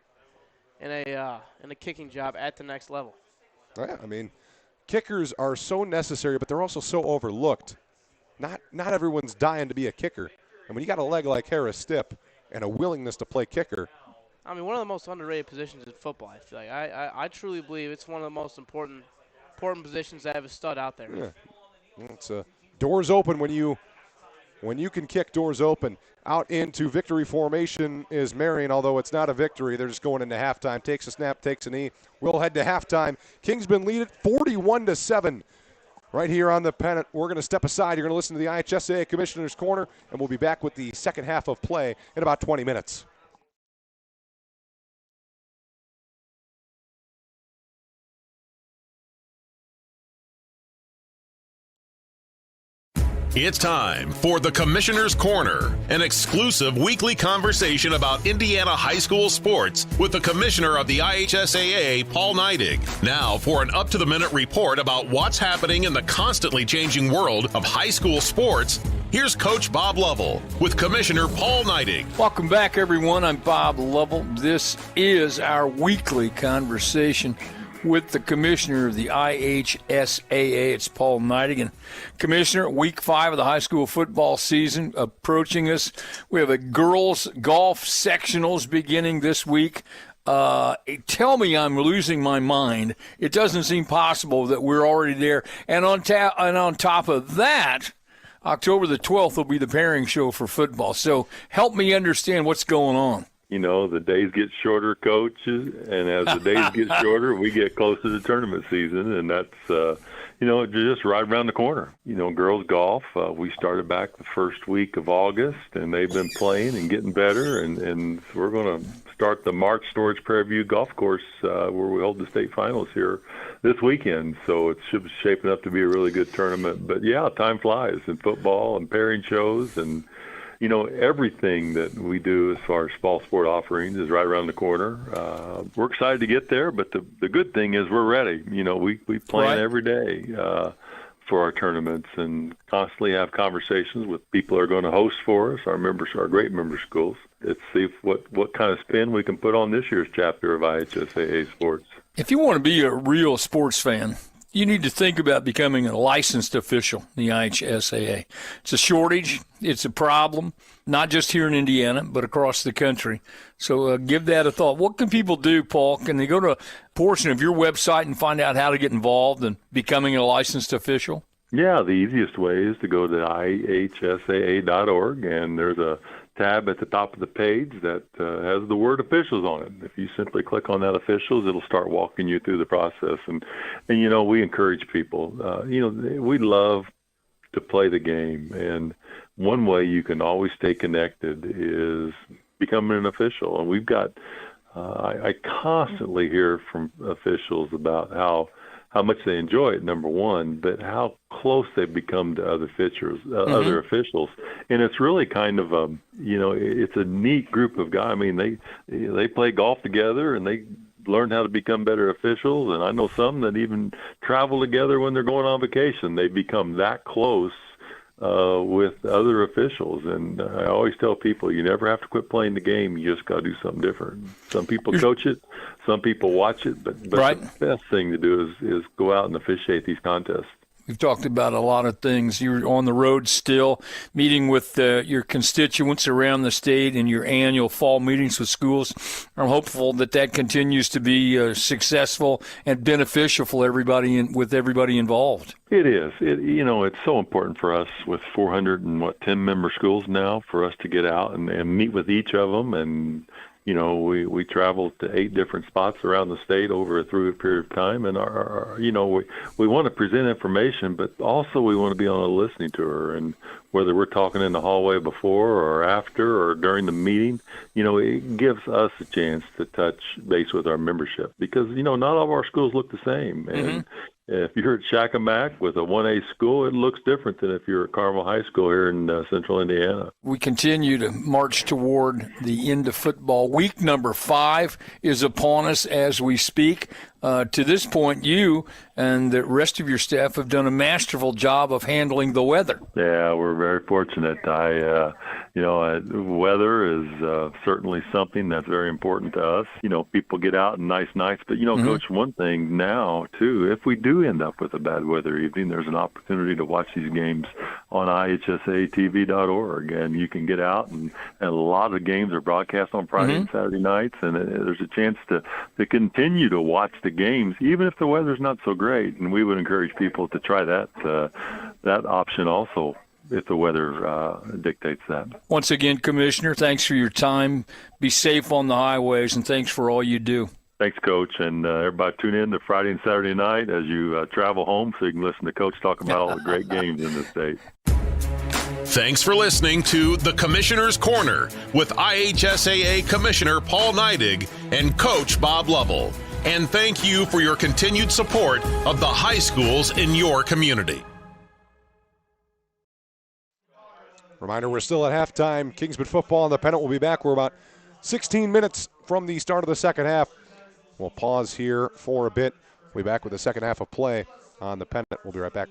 B: in a kicking job at the next level?
A: Yeah, I mean, kickers are so necessary, but they're also so overlooked. Not everyone's dying to be a kicker. And when you got a leg like Harris Stipp and a willingness to play kicker.
B: I mean, one of the most underrated positions in football, I feel like. I truly believe it's one of the most important positions that have a stud out there.
A: Yeah. It's doors open when you can kick, doors open. Out into victory formation is Marian, although it's not a victory. They're just going into halftime. Takes a snap, takes a knee. We'll head to halftime. Kingsmen lead it 41-7. right here on the Pennant. We're going to step aside. You're going to listen to the IHSAA Commissioner's Corner, and we'll be back with the second half of play in about 20 minutes.
L: It's time for the Commissioner's Corner, an exclusive weekly conversation about Indiana high school sports with the Commissioner of the IHSAA, Paul Neidig. Now for an up-to-the-minute report about what's happening in the constantly changing world of high school sports, here's Coach Bob Lovell with Commissioner Paul Neidig.
M: Welcome back, everyone. I'm Bob Lovell. This is our weekly conversation with the Commissioner of the IHSAA. It's Paul Neidig. And Commissioner, week 5 of the high school football season approaching us. We have a girls golf sectionals beginning this week. Tell me I'm losing my mind. It doesn't seem possible that we're already there. And on top of that, October the 12th will be the pairing show for football. So help me understand what's going on.
C: You know, the days get shorter, coaches, and as the days get shorter, we get closer to tournament season, and that's, just right around the corner. You know, girls golf, we started back the first week of August, and they've been playing and getting better, and we're going to start the March Storage Prairie View Golf Course where we hold the state finals here this weekend, so it's shaping up to be a really good tournament. But, yeah, time flies in football and pairing shows and you know, everything that we do as far as fall sport offerings is right around the corner. We're excited to get there, but the good thing is we're ready. You know, we plan every day for our tournaments and constantly have conversations with people who are going to host for us, our members, our great member schools. Let's see what kind of spin we can put on this year's chapter of IHSAA sports.
M: If you want to be a real sports fan, you need to think about becoming a licensed official in the IHSAA. It's a shortage. It's a problem, not just here in Indiana, but across the country. So give that a thought. What can people do, Paul? Can they go to a portion of your website and find out how to get involved in becoming a licensed official?
C: Yeah, the easiest way is to go to ihsaa.org, and there's a tab at the top of the page that has the word officials on it. If you simply click on that officials, it'll start walking you through the process. And you know, we encourage people. We love to play the game. And one way you can always stay connected is becoming an official. And we've got, I constantly hear from officials about how much they enjoy it, number one, but how close they've become to other other officials. And it's really kind of it's a neat group of guys. I mean, they play golf together and they learn how to become better officials. And I know some that even travel together when they're going on vacation. They become that close with other officials. And I always tell people, you never have to quit playing the game. You just got to do something different. Some people coach it, some people watch it, but the best thing to do is go out and officiate these contests.
M: We've talked about a lot of things. You're on the road still, meeting with your constituents around the state in your annual fall meetings with schools. I'm hopeful that continues to be successful and beneficial for everybody with everybody involved.
C: It is. It's so important for us with 410 member schools now for us to get out and meet with each of them. And we travel to 8 different spots around the state over a period of time, and we want to present information, but also we want to be on a listening tour. And whether we're talking in the hallway before or after or during the meeting, it gives us a chance to touch base with our membership because not all of our schools look the same. And if you're at Shakamak with a 1A school, it looks different than if you're at Carmel High School here in central Indiana.
M: We continue to march toward the end of football. Week number 5 is upon us as we speak. To this point, you and the rest of your staff have done a masterful job of handling the weather.
C: Yeah, we're very fortunate. Weather is certainly something that's very important to us. People get out in nice nights, but Coach, one thing now too, if we do end up with a bad weather evening, there's an opportunity to watch these games on ihsatv.org, and you can get out and a lot of games are broadcast on Friday and Saturday nights, and there's a chance to continue to watch the games, even if the weather's not so great. And we would encourage people to try that option also, if the weather dictates that.
M: Once again, Commissioner, thanks for your time. Be safe on the highways, and thanks for all you do.
C: Thanks, Coach. And everybody tune in to Friday and Saturday night as you travel home so you can listen to Coach talk about all the great games in the state.
L: Thanks for listening to the Commissioner's Corner with IHSAA Commissioner Paul Neidig and Coach Bob Lovell. And thank you for your continued support of the high schools in your community.
A: Reminder, we're still at halftime. Kingsman football and the Pennant will be back. We're about 16 minutes from the start of the second half. We'll pause here for a bit. We'll be back with the second half of play on the Pennant. We'll be right back.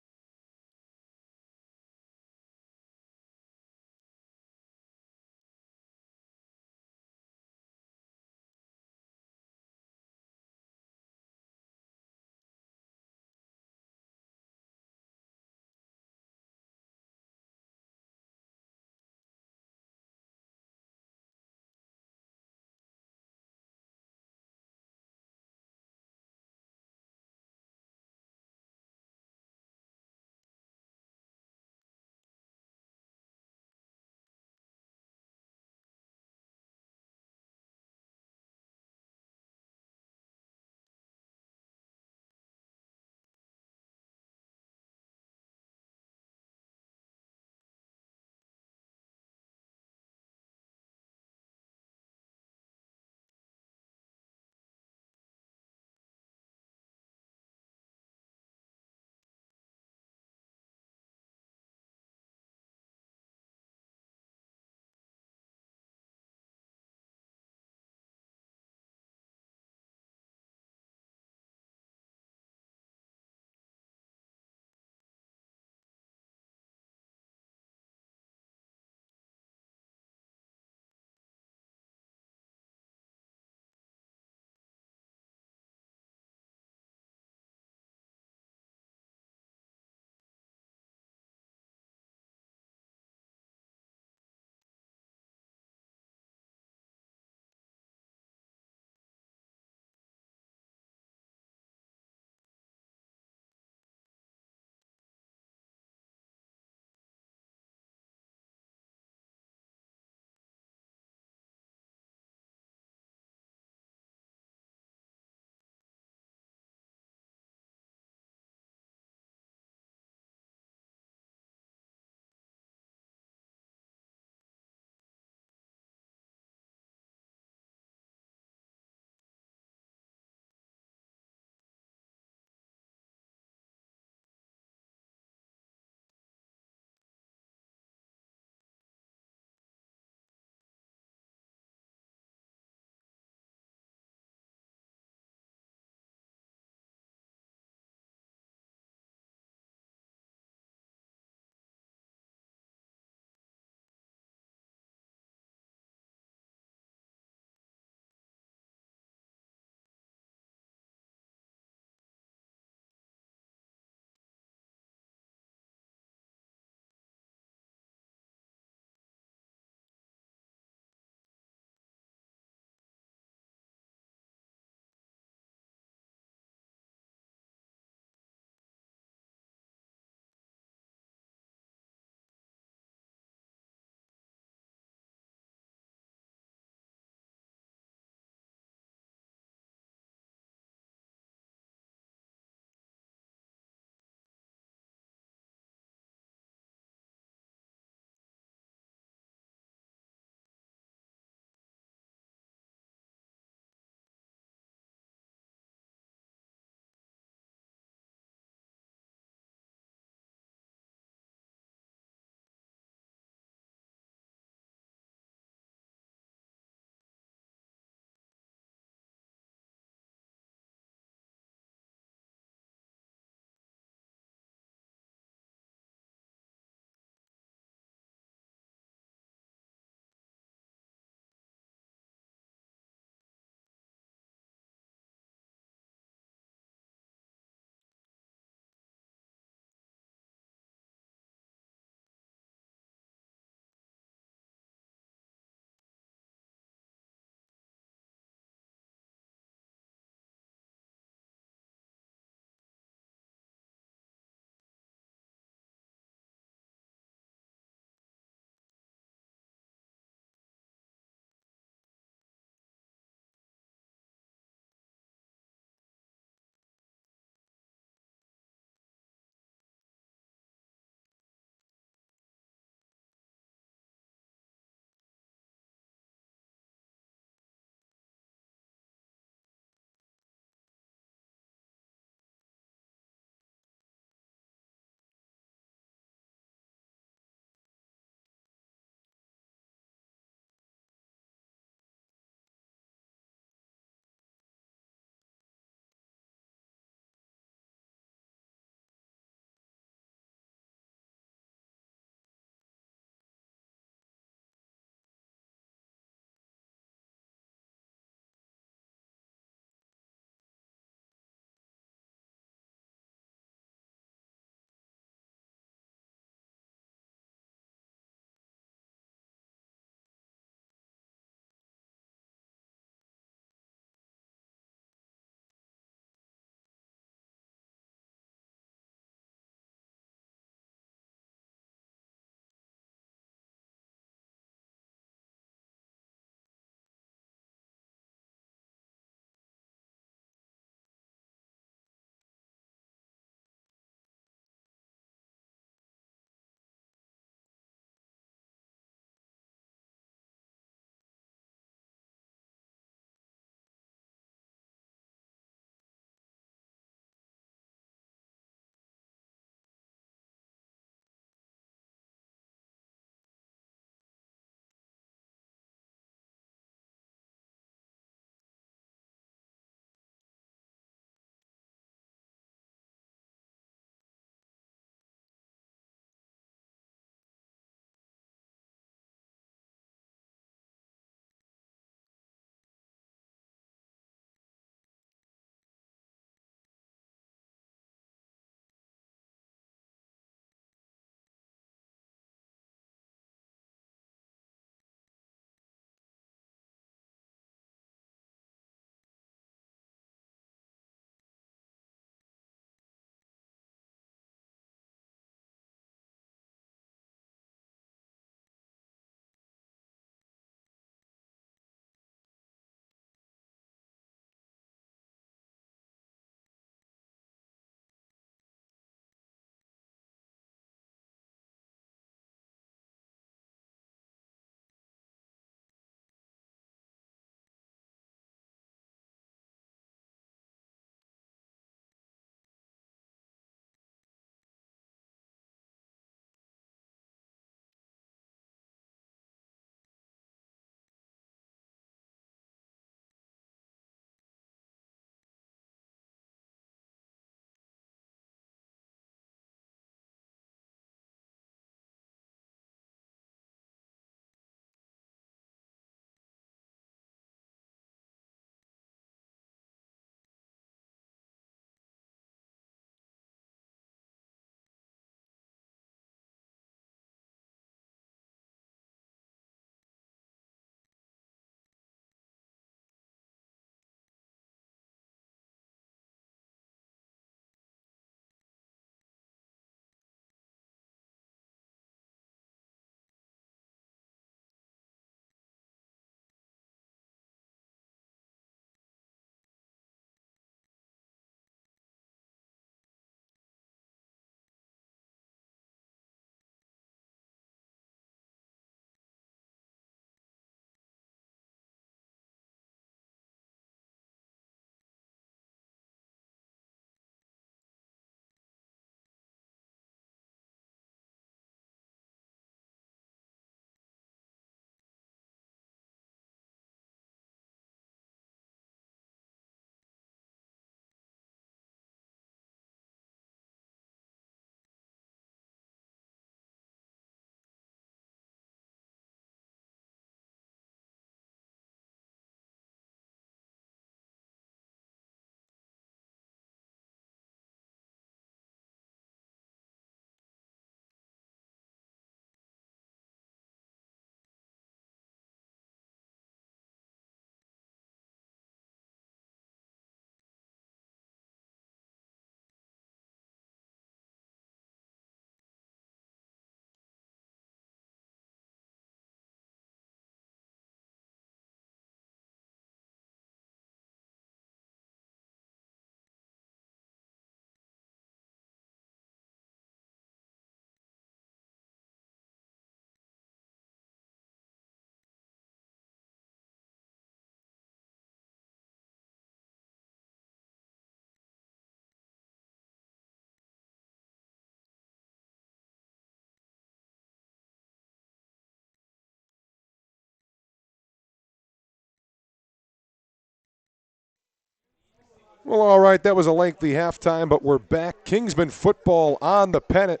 A: Well, all right, that was a lengthy halftime, but we're back. Kingsman football on the Pennant.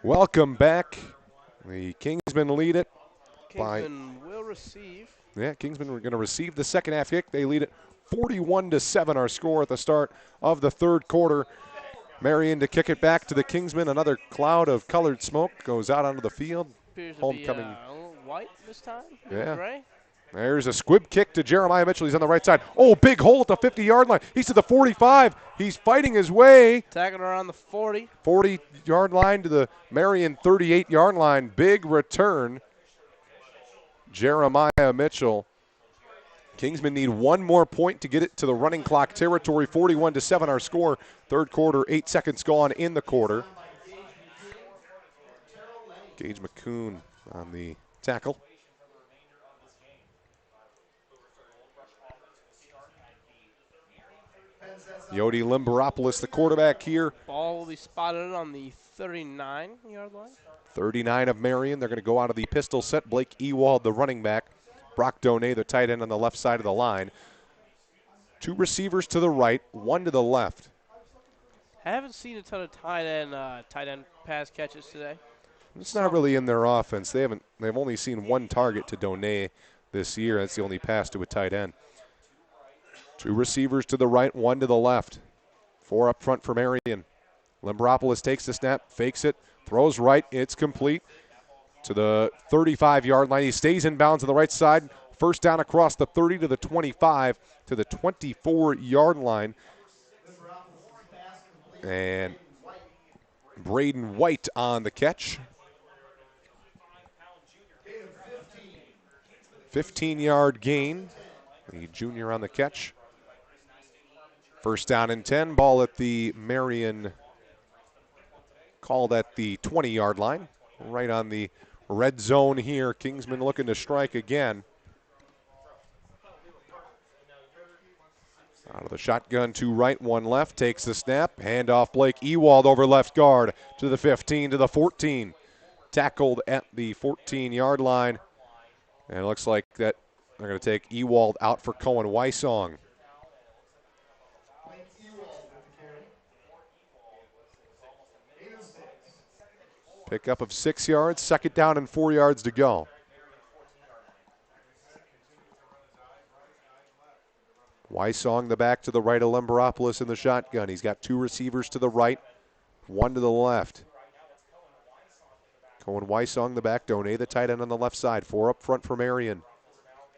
A: Welcome back. The Kingsmen lead it.
B: Kingsman will receive.
A: Yeah, Kingsmen are going to receive the second half kick. They lead it 41-7, our score at the start of the third quarter. Marian to kick it back to the Kingsmen. Another cloud of colored smoke goes out onto the field.
B: Appears to
A: Homecoming.
B: be a little white this time.
A: Yeah.
B: Gray.
A: There's a squib kick to Jeremiah Mitchell. He's on the right side. Oh, big hole at the 50-yard line. He's to the 45. He's fighting his way.
B: Tagging around the 40.
A: 40-yard line to the Marian 38-yard line. Big return. Jeremiah Mitchell. Kingsmen need one more point to get it to the running clock territory. 41-7 our score. Third quarter, 8 seconds gone in the quarter. Gage McCoon on the tackle. Yodi Limberopoulos, the quarterback here.
B: Ball will be spotted on the 39-yard line.
A: 39 of Marian. They're going to go out of the pistol set. Blake Ewald, the running back. Brock Donay, the tight end on the left side of the line. Two receivers to the right, one to the left.
B: Haven't seen a ton of tight end pass catches today.
A: It's not really in their offense. They've only seen one target to Donay this year. That's the only pass to a tight end. Two receivers to the right, one to the left. Four up front for Marian. Limberopoulos takes the snap, fakes it, throws right. It's complete to the 35-yard line. He stays in bounds on the right side. First down across the 30 to the 25 to the 24-yard line. And Braden White on the catch. 15-yard gain. The junior on the catch. First down and 10. Ball at the Marian, called at the 20-yard line. Right on the red zone here. Kingsman looking to strike again. Out of the shotgun, two right, one left. Takes the snap. Handoff Blake Ewald over left guard to the 15, to the 14. Tackled at the 14-yard line. And it looks like that they're going to take Ewald out for Cohen Wysong. Pickup of 6 yards, second down and 4 yards to go. Wysong the back to the right of Limberopoulos in the shotgun. He's got two receivers to the right, one to the left. Cohen Wysong the back, Donay the tight end on the left side. Four up front for Marian.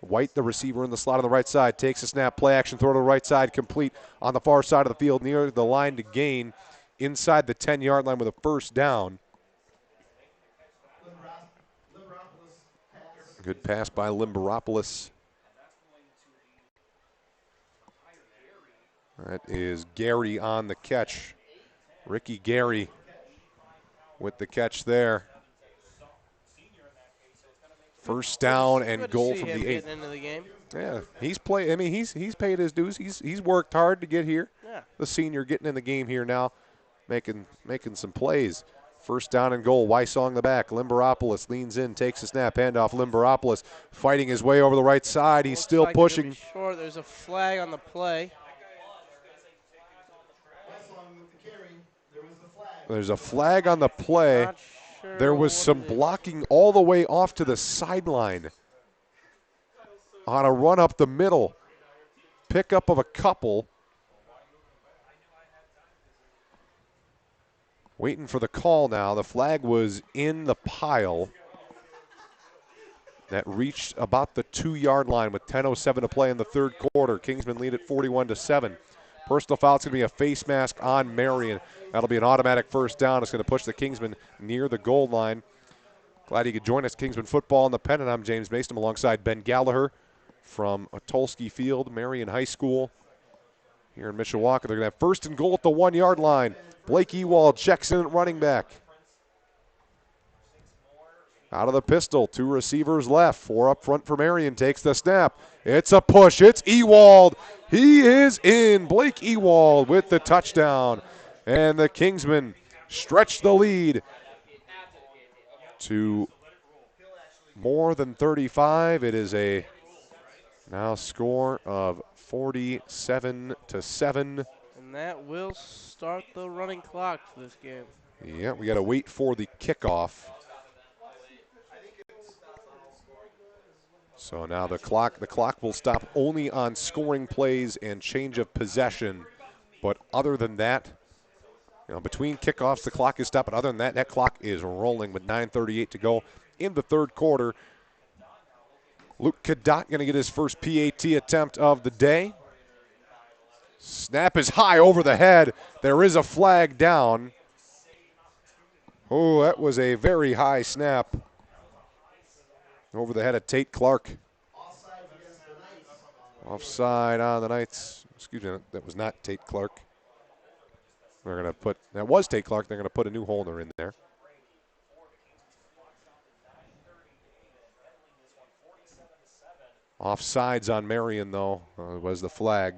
A: White, the receiver in the slot on the right side, takes a snap, play action, throw to the right side, complete on the far side of the field near the line to gain inside the 10-yard line with a first down. Good pass by Limberopoulos. That is Gary on the catch. Ricky Gary with the catch there. First down and goal from the 8.
B: Into the game.
A: Yeah, he's paid his dues. He's worked hard to get here.
B: Yeah.
A: The senior getting in the game here now, making some plays. First down and goal. Wysong the back. Limberopoulos leans in, takes a snap, handoff. Limberopoulos fighting his way over the right side. He's still
B: like
A: pushing.
B: Short. There's a flag on the play.
A: There's a flag on the play.
B: Not sure
A: there was some blocking all the way off to the sideline on a run up the middle. Pickup of a couple. Waiting for the call now. The flag was in the pile. That reached about the 2-yard line with 10:07 to play in the third quarter. Kingsmen lead at 41-7. Personal foul. It's going to be a face mask on Marian. That'll be an automatic first down. It's going to push the Kingsmen near the goal line. Glad you could join us. Kingsman football in the Pennant. I'm James Mason alongside Ben Gallagher from Otulski Field, Marian High School here in Mishawaka. They're going to have first and goal at the 1-yard line. Blake Ewald checks in at running back. Out of the pistol, two receivers left. Four up front for Marian, takes the snap. It's a push. It's Ewald. He is in. Blake Ewald with the touchdown. And the Kingsmen stretch the lead to more than 35. It is a Now score of 47-7.
B: And that will start the running clock for this game.
A: Yeah, we got to wait for the kickoff. So now the clock will stop only on scoring plays and change of possession. But other than that, between kickoffs, the clock is stopped. But other than that, that clock is rolling with 9:38 to go in the third quarter. Luke Cadott going to get his first PAT attempt of the day. Snap is high over the head. There is a flag down. Oh, that was a very high snap over the head of Tate Clark. Offside on the Knights. Excuse me, that was not Tate Clark. That was Tate Clark. They're going to put a new holder in there. Offsides on Marian, though, was the flag.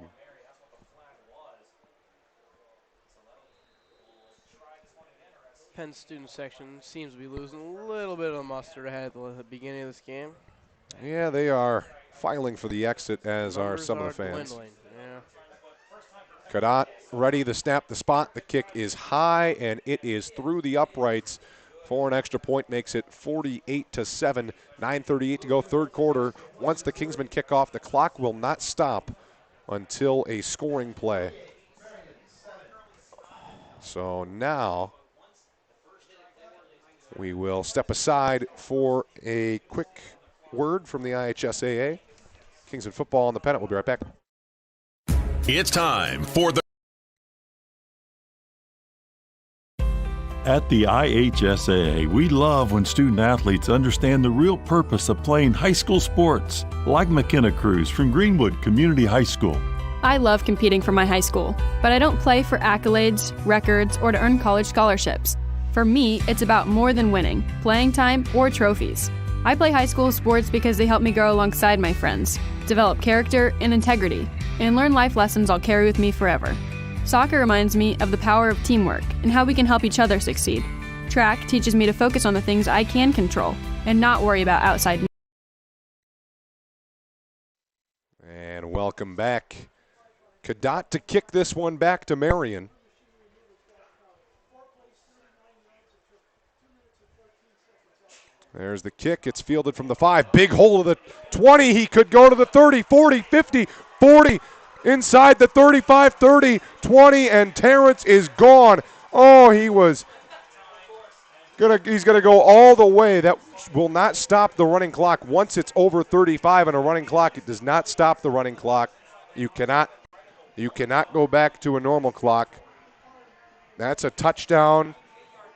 B: Penn student section seems to be losing a little bit of mustard ahead at the beginning of this game.
A: Yeah, they are filing for the exit, as are some of the fans.
B: Dwindling. Yeah.
A: Cadott ready to snap the spot. The kick is high, and it is through the uprights for an extra point. Makes it 48-7. 9:38 to go, third quarter. Once the Kingsmen kick off, the clock will not stop until a scoring play. So now we will step aside for a quick word from the IHSAA. Kingsmen football on the Pennant. We'll be right back.
L: It's time for the
C: At the IHSAA, we love when student athletes understand the real purpose of playing high school sports, like McKenna Cruz from Greenwood Community High School.
D: I love competing for my high school, but I don't play for accolades, records, or to earn college scholarships. For me, it's about more than winning, playing time, or trophies. I play high school sports because they help me grow alongside my friends, develop character and integrity, and learn life lessons I'll carry with me forever. Soccer reminds me of the power of teamwork and how we can help each other succeed. Track teaches me to focus on the things I can control and not worry about outside noise.
A: And welcome back. Cadott to kick this one back to Marian. There's the kick. It's fielded from the 5. Big hole of the 20. He could go to the 30, 40, 50, 40. Inside the 35, 30, 20, and Terrence is gone. Oh, he's going to go all the way. That will not stop the running clock. Once it's over 35 on a running clock, it does not stop the running clock. You cannot go back to a normal clock. That's a touchdown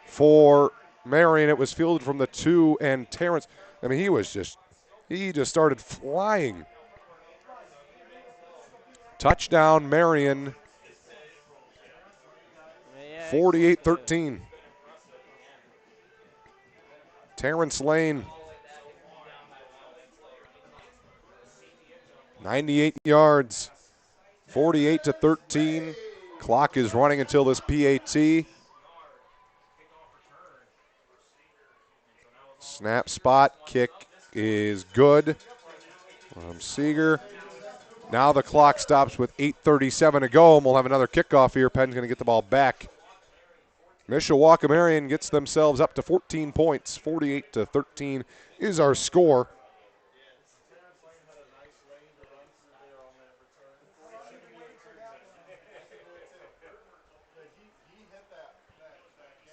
A: for Marian. It was fielded from the 2, and Terrence, he just started flying. Touchdown, Marian. 48-13. Terrence Lane. 98 yards. 48-13. Clock is running until this PAT. Snap spot. Kick is good. Seeger. Now the clock stops with 8:37 to go, and we'll have another kickoff here. Penn's going to get the ball back. Mishawaka Marian gets themselves up to 14 points. 48-13 is our score.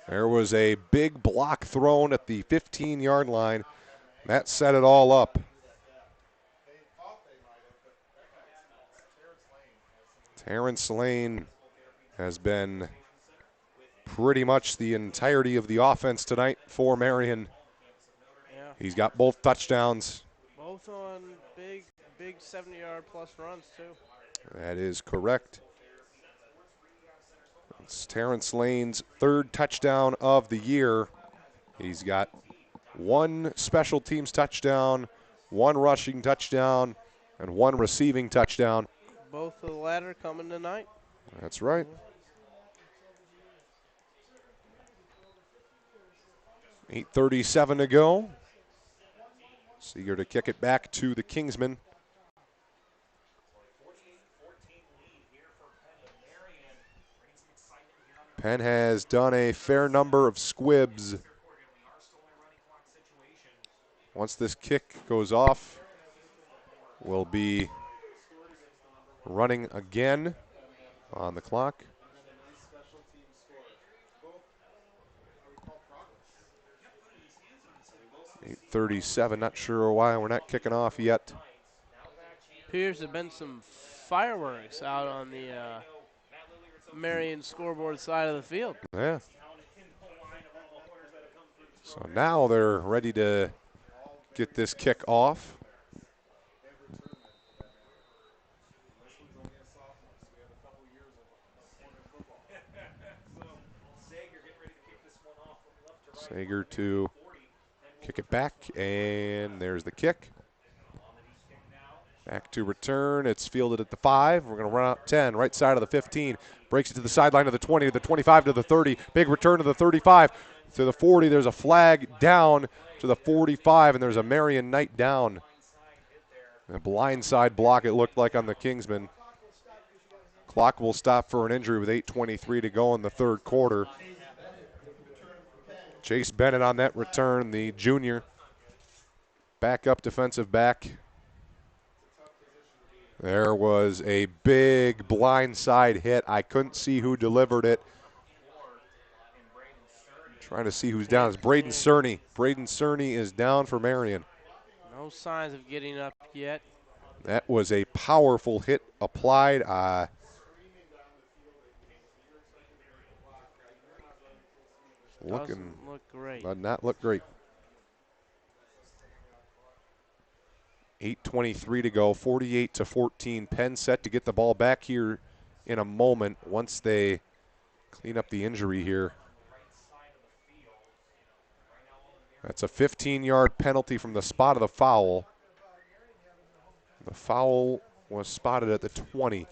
A: There was a big block thrown at the 15-yard line. That set it all up. Terrence Lane has been pretty much the entirety of the offense tonight for Marian.
B: Yeah.
A: He's got both touchdowns.
B: Both on big 70-yard plus runs, too.
A: That is correct. It's Terrence Lane's third touchdown of the year. He's got 1 special teams touchdown, 1 rushing touchdown, and 1 receiving touchdown.
B: Both of the latter coming tonight.
A: That's right. 8:37 to go. Seeger to kick it back to the Kingsmen. Penn has done a fair number of squibs. Once this kick goes off, we'll be running again on the clock. 8:37, not sure why we're not kicking off yet.
B: Appears to have been some fireworks out on the Marian scoreboard side of the field.
A: Yeah. So now they're ready to get this kick off. Sager to kick it back, and there's the kick. Back to return. It's fielded at the 5. We're going to run out 10, right side of the 15. Breaks it to the sideline of the 20, to the 25, to the 30. Big return to the 35, to the 40. There's a flag down to the 45, and there's a Marian Knight down. A blindside block, it looked like, on the Kingsman. Clock will stop for an injury with 8:23 to go in the third quarter. Chase Bennett on that return, the junior. Backup defensive back. There was a big blindside hit. I couldn't see who delivered it. Trying to see who's down. It's Braden Cerny. Braden Cerny is down for Marian.
B: No signs of getting up yet.
A: That was a powerful hit applied.
B: Doesn't look great.
A: Does not look great. 8:23 to go, 48-14. Penn set to get the ball back here in a moment once they clean up the injury here. That's a 15-yard penalty from the spot of the foul. The foul was spotted at the 20.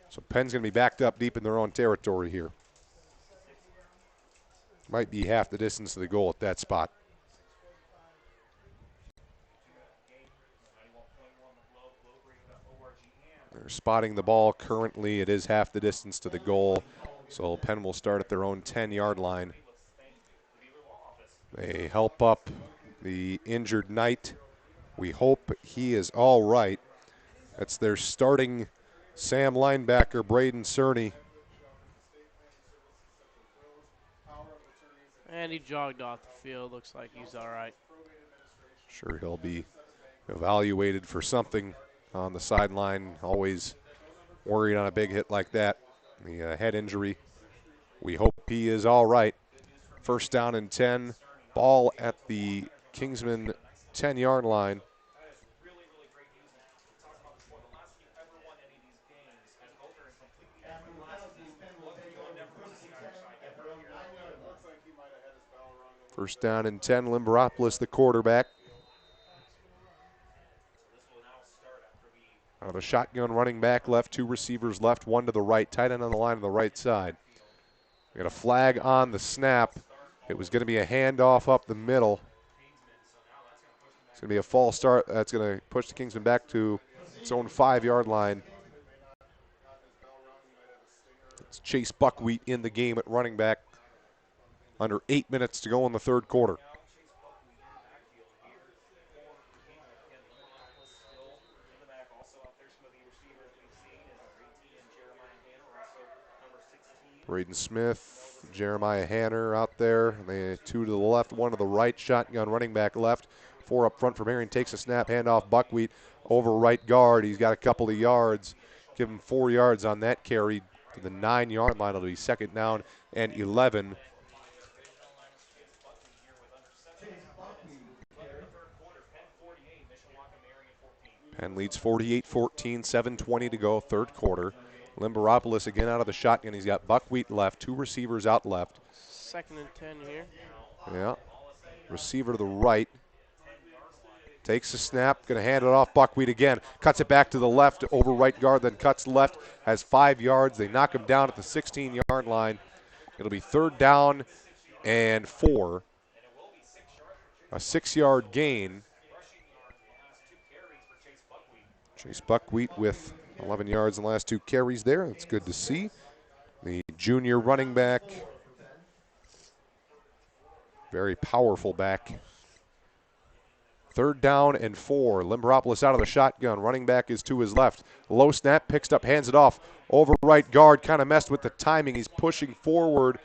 A: So Penn's going to be backed up deep in their own territory here. Might be half the distance to the goal at that spot. They're spotting the ball currently. It is half the distance to the goal. So Penn will start at their own 10-yard line. They help up the injured Knight. We hope he is all right. That's their starting Sam linebacker, Braden Cerny.
B: And he jogged off the field. Looks like he's all right.
A: Sure, he'll be evaluated for something on the sideline. Always worried on a big hit like that. The head injury. We hope he is all right. First down and 10. Ball at the Kingsman 10-yard line. First down and 10, Limberopoulos, the quarterback. Out of a shotgun running back left, 2 receivers left, 1 to the right, tight end on the line on the right side. We got a flag on the snap. It was going to be a handoff up the middle. It's going to be a false start. That's going to push the Kingsman back to its own 5-yard line. It's Chase Buckwheat in the game at running back. Under 8 minutes to go in the third quarter. Braden Smith, Jeremiah Hanner out there. They 2 to the left, 1 to the right. Shotgun running back left. 4 up front for Marian. Takes a snap, handoff Buckwheat over right guard. He's got a couple of yards. Give him 4 yards on that carry to the 9-yard line. It'll be second down and 11. Penn leads 48-14, 7:20 to go, third quarter. Limberopoulos again out of the shotgun. He's got Buckwheat left, 2 receivers out left.
B: Second and 10 here.
A: Yeah. Receiver to the right. Takes a snap, going to hand it off. Buckwheat again. Cuts it back to the left, over right guard, then cuts left. Has 5 yards. They knock him down at the 16-yard line. It'll be third down and 4. A 6-yard gain. Chase Buckwheat with 11 yards in the last 2 carries there. That's good to see. The junior running back. Very powerful back. 3rd down and 4. Limberopoulos out of the shotgun. Running back is to his left. Low snap, picks it up, hands it off. Over right guard, kind of messed with the timing. He's pushing forward.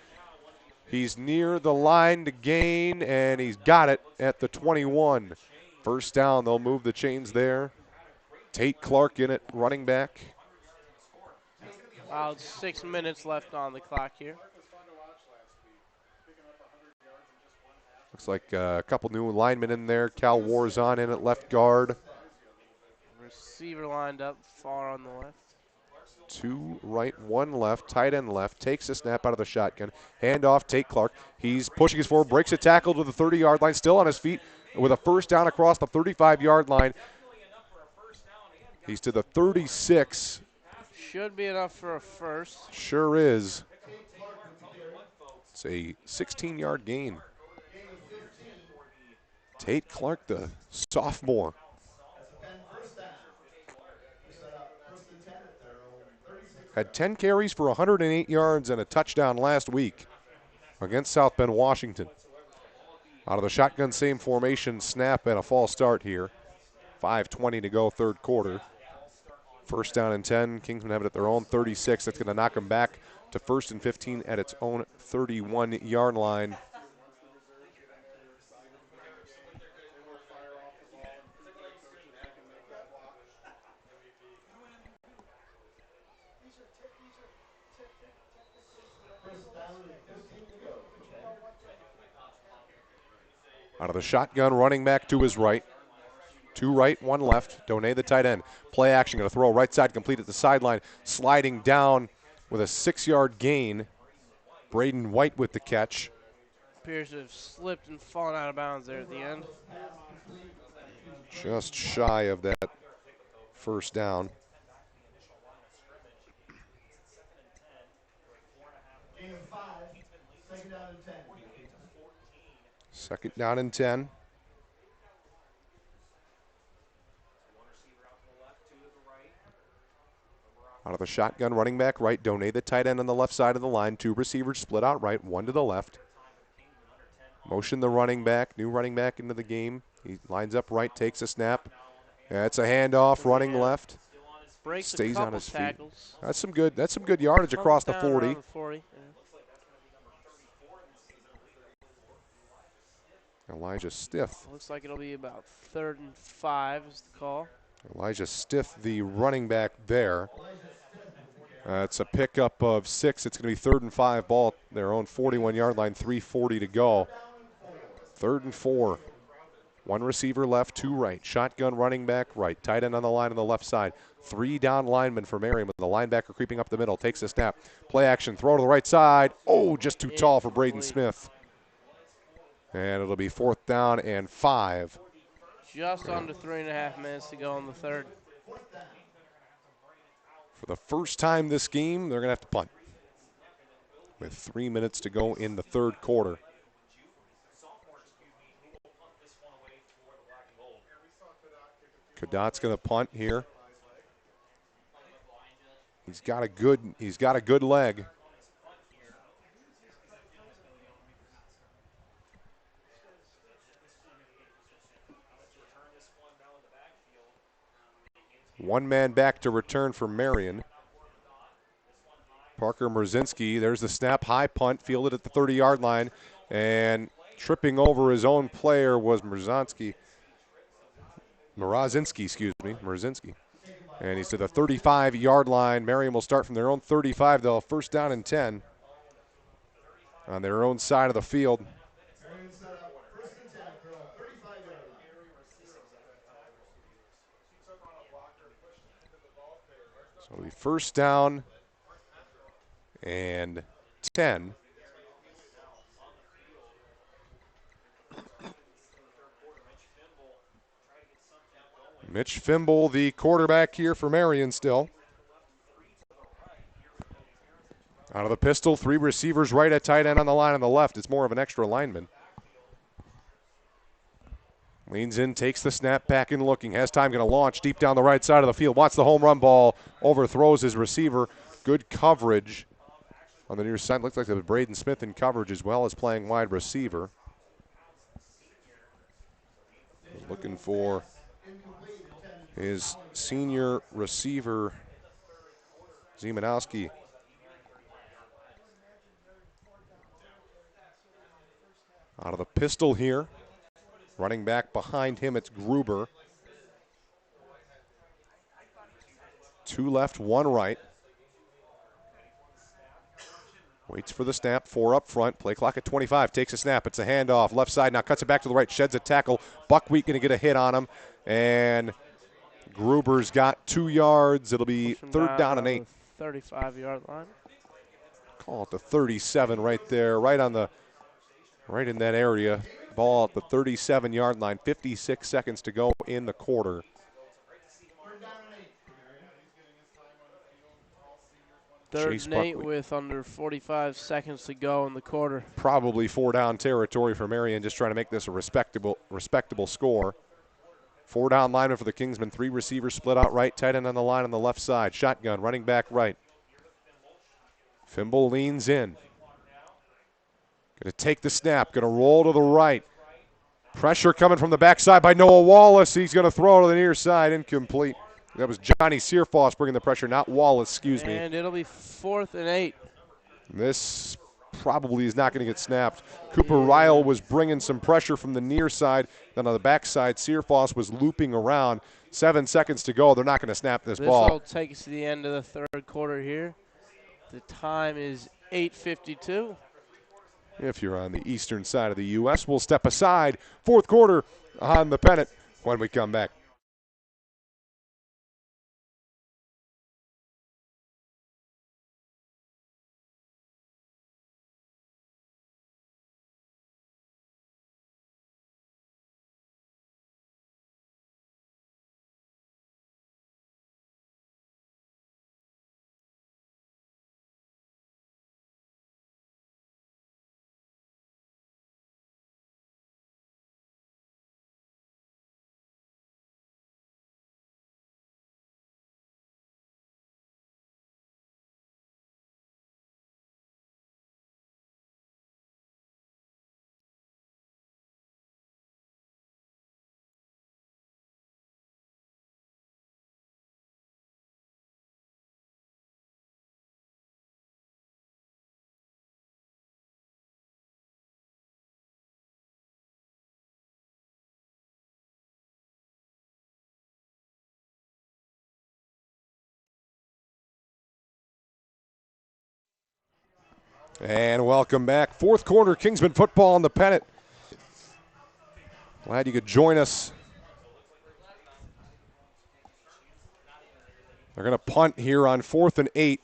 A: He's near the line to gain, and he's got it at the 21. 1st down, they'll move the chains there. Tate Clark in it, running back.
B: About 6 minutes left on the clock here.
A: Looks like a couple new linemen in there. Cal Warzon in at left guard.
B: Receiver lined up far on the left.
A: 2 right, 1 left, tight end left, takes a snap out of the shotgun, hand off, Tate Clark. He's pushing his forward, breaks a tackle to the 30-yard line, still on his feet with a 1st down across the 35-yard line. He's to the 36.
B: Should be enough for a first.
A: Sure is. It's a 16-yard gain. Tate Clark, the sophomore. Had 10 carries for 108 yards and a touchdown last week against South Bend, Washington. Out of the shotgun, same formation, snap and a false start here. 5:20 to go, 3rd quarter. 1st down and 10. Kingsmen have it at their own 36. That's going to knock them back to 1st and 15 at its own 31-yard line. Out of the shotgun, running back to his right. 2 right, 1 left. Donay the tight end. Play action, going to throw right side, complete at the sideline. Sliding down with a 6-yard gain. Braden White with the catch.
B: Appears to have slipped and fallen out of bounds there at the end.
A: Just shy of that 1st down.
H: Gain of 5, 2nd down and 10.
A: 2nd down and 10. Out of the shotgun, running back right. Donay the tight end on the left side of the line. 2 receivers split out right, 1 to the left. Motion the running back, new running back into the game. He lines up right, takes a snap. That's a handoff, running left.
B: Breaks
A: stays
B: a
A: on his
B: tackles.
A: feet. That's some good yardage across the 40. Elijah Stiff.
B: Looks like it'll be about 3rd and 5 is the call.
A: Elijah Stiff, the running back there. It's a pickup of 6. It's going to be 3rd and 5, ball at their own 41-yard line, 3:40 to go. 3rd and 4. 1 receiver left, 2 right. Shotgun running back right. Tight end on the line on the left side. 3 down linemen for Marian with the linebacker creeping up the middle. Takes a snap. Play action. Throw to the right side. Oh, just too tall for Braden Smith. And it'll be 4th down and 5.
B: Just under 3.5 minutes to go in the 3rd.
A: For the first time this game, they're going to have to punt with 3 minutes to go in the 3rd quarter. Cadot's going to punt here. He's got a good leg. One man back to return for Marian. Parker Mrzinski, there's the snap, high punt, fielded at the 30-yard line, and tripping over his own player was Mrzinski. And he's to the 35-yard line. Marian will start from their own 35, though. 1st down and 10 on their own side of the field. So it'll be 1st down and 10. Mitch Fimble, the quarterback here for Marian still. Out of the pistol, 3 receivers right at tight end on the line on the left. It's more of an extra lineman. Leans in, takes the snap, back in looking, has time, going to launch deep down the right side of the field. Wants the home run ball, overthrows his receiver. Good coverage on the near side. Looks like it was Braden Smith in coverage as well as playing wide receiver. Looking for his senior receiver, Zemanowski. Out of the pistol here. Running back behind him, it's Gruber. 2 left, 1 right. Waits for the snap, 4 up front. Play clock at 25. Takes a snap. It's a handoff. Left side now cuts it back to the right. Sheds a tackle. Buckwheat going to get a hit on him. And Gruber's got 2 yards. It'll be third down and 8.
B: 35-yard line.
A: Call it the 37 right there. Right in that area. Ball at the 37-yard line. 56 seconds to go in the quarter.
B: Third and 8 with under 45 seconds to go in the quarter.
A: Probably 4-down territory for Marian, just trying to make this a respectable score. 4-down lineman for the Kingsmen. 3 receivers split out right. Tight end on the line on the left side. Shotgun, running back right. Fimble leans in. Going to take the snap. Going to roll to the right. Pressure coming from the backside by Noah Wallace. He's going to throw to the near side. Incomplete. That was Johnny Searfoss bringing the pressure, not Wallace, excuse me.
B: And it'll be 4th and 8.
A: This probably is not going to get snapped. Cooper Ryle was bringing some pressure from the near side. Then on the backside, Searfoss was looping around. 7 seconds to go. They're not going to snap this ball.
B: This will take us to the end of the third quarter here. The time is 8:52.
A: If you're on the eastern side of the U.S., we'll step aside. Fourth quarter on the Pennant when we come back. And welcome back. Fourth quarter, Kingsman football on the Pennant. Glad you could join us. They're going to punt here on 4th and 8.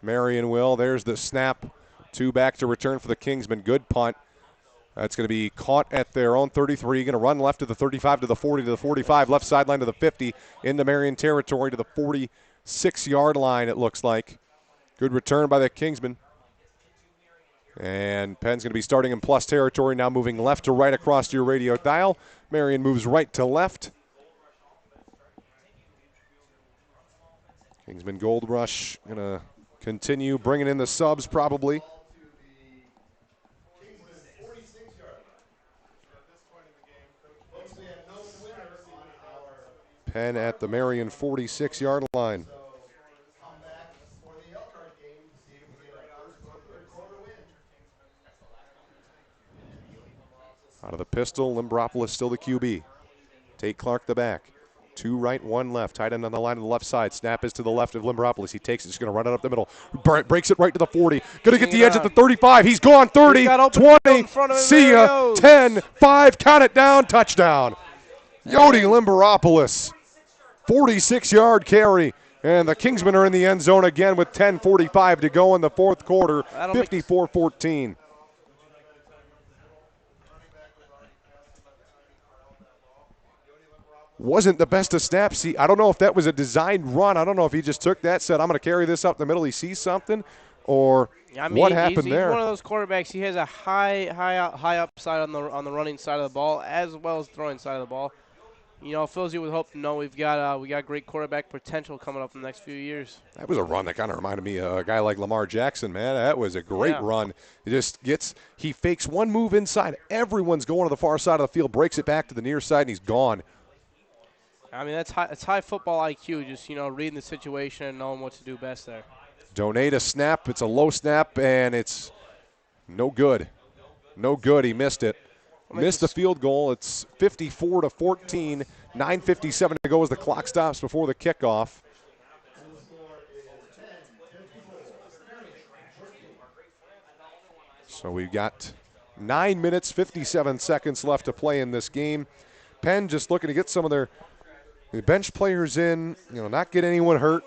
A: Marian will. There's the snap. 2 back to return for the Kingsmen. Good punt. That's going to be caught at their own 33. Going to run left to the 35, to the 40, to the 45, left sideline to the 50, into Marian territory to the 46-yard line, it looks like. Good return by the Kingsmen. And Penn's going to be starting in plus territory, now moving left to right across your radio dial. Marian moves right to left. Kingsman Gold Rush going to continue bringing in the subs probably. Penn at the Marian 46-yard line. Out of the pistol, Limbropolis still the QB. Tate Clark the back. 2 right, 1 left. Tight end on the line on the left side. Snap is to the left of Limbropolis. He takes it. He's going to run it up the middle. Breaks it right to the 40. Going to get the edge at the 35. He's gone 30, 20. See ya. 10, 5. Count it down. Touchdown. Yodi Limbropolis. 46-yard carry. And the Kingsmen are in the end zone again with 10:45 to go in the fourth quarter. 54-14. Wasn't the best of snaps. See, I don't know if that was a designed run. I don't know if he just took that, said, I'm going to carry this up the middle. He sees something, or what happened there?
B: He's one of those quarterbacks. He has a high upside on the running side of the ball as well as throwing side of the ball. you know, it fills you with hope to know we got great quarterback potential coming up in the next few years.
A: That was a run that kind of reminded me of a guy like Lamar Jackson, man. That was a great run. He fakes one move inside. Everyone's going to the far side of the field, breaks it back to the near side, and he's gone.
B: I mean, it's high football IQ, just, you know, reading the situation and knowing what to do best there.
A: Donate a snap. It's a low snap, and it's no good. No good. He missed it. Missed the field goal. It's 54-14. 9:57 to go as the clock stops before the kickoff. So we've got 9 minutes, 57 seconds left to play in this game. Penn just looking to get some of their bench players in, you know, not get anyone hurt.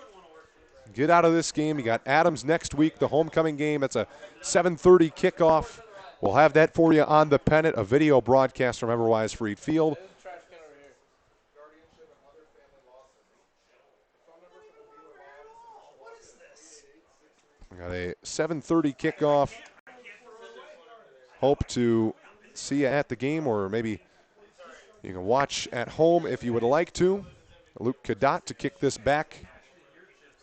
A: Get out of this game. You got Adams next week, the homecoming game. That's a 7:30 kickoff. We'll have that for you on the Pennant, a video broadcast from Everwise Freed Field. We got a 7:30 kickoff. Hope to see you at the game, or maybe you can watch at home if you would like to. Luke Cadott to kick this back.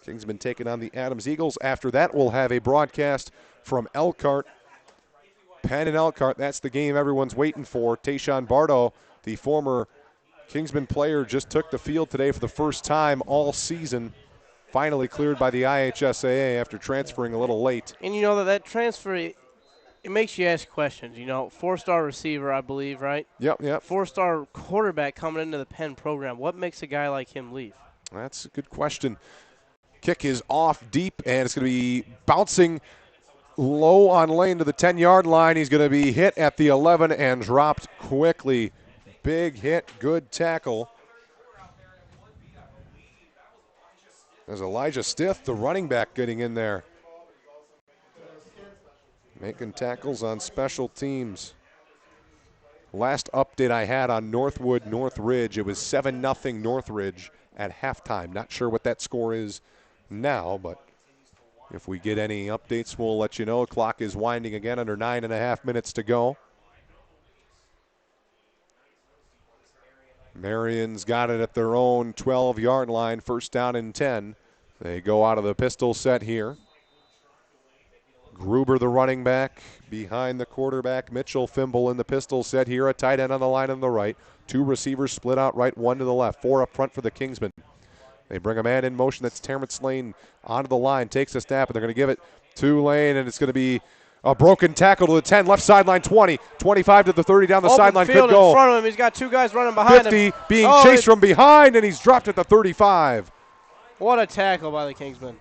A: Kingsman taking on the Adams Eagles. After that, we'll have a broadcast from Elkhart. Penn and Elkhart, that's the game everyone's waiting for. Tayshawn Bardo, the former Kingsman player, just took the field today for the first time all season. Finally cleared by the IHSAA after transferring a little late.
B: And you know that transfer, it makes you ask questions. You know, 4-star receiver, I believe, right?
A: Yep.
B: 4-star quarterback coming into the Penn program. What makes a guy like him leave?
A: That's a good question. Kick is off deep, and it's going to be bouncing low on lane to the 10-yard line. He's going to be hit at the 11 and dropped quickly. Big hit, good tackle. There's Elijah Stith, the running back, getting in there. Making tackles on special teams. Last update I had on Northwood Northridge, it was 7-0 Northridge at halftime. Not sure what that score is now, but if we get any updates, we'll let you know. Clock is winding again, under 9.5 minutes to go. Marian's got it at their own 12-yard line, first down and 10. They go out of the pistol set here. Gruber, the running back, behind the quarterback. Mitchell Fimble in the pistol set here. A tight end on the line on the right. Two receivers split out right, one to the left. Four up front for the Kingsmen. They bring a man in motion. That's Terrence Lane onto the line. Takes a snap, and they're going to give it to Lane, and it's going to be a broken tackle to the 10. Left sideline 20. 25 to the 30 down the sideline.
B: Field
A: Could go.
B: in front of him. He's got two guys running behind
A: 50
B: him.
A: being chased from behind, and he's dropped at the 35.
B: What a tackle by the Kingsmen.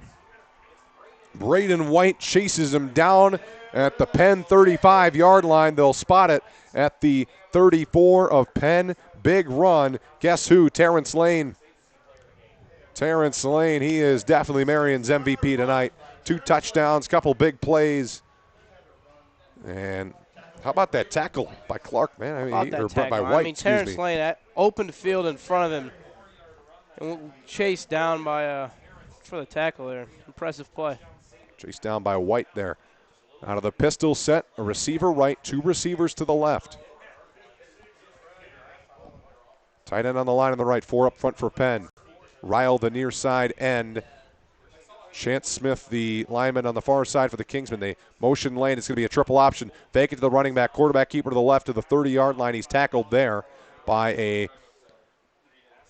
A: Braden White chases him down at the Penn 35-yard line. They'll spot it at the 34 of Penn. Big run. Guess who? Terrence Lane. Terrence Lane, he is definitely Marian's MVP tonight. 2 touchdowns, couple big plays. And how about that tackle by Clark, man? I mean, by White.
B: Terrence Lane opened field in front of him and chased down by for the tackle there. Impressive play.
A: Chased down by White there. Out of the pistol set, a receiver right, 2 receivers to the left. Tight end on the line on the right, 4 up front for Penn. Ryle, the near side end. Chance Smith, the lineman on the far side for the Kingsmen. They motion Lane. It's going to be a triple option. Fake it to the running back. Quarterback keeper to the left to the 30-yard line. He's tackled there by a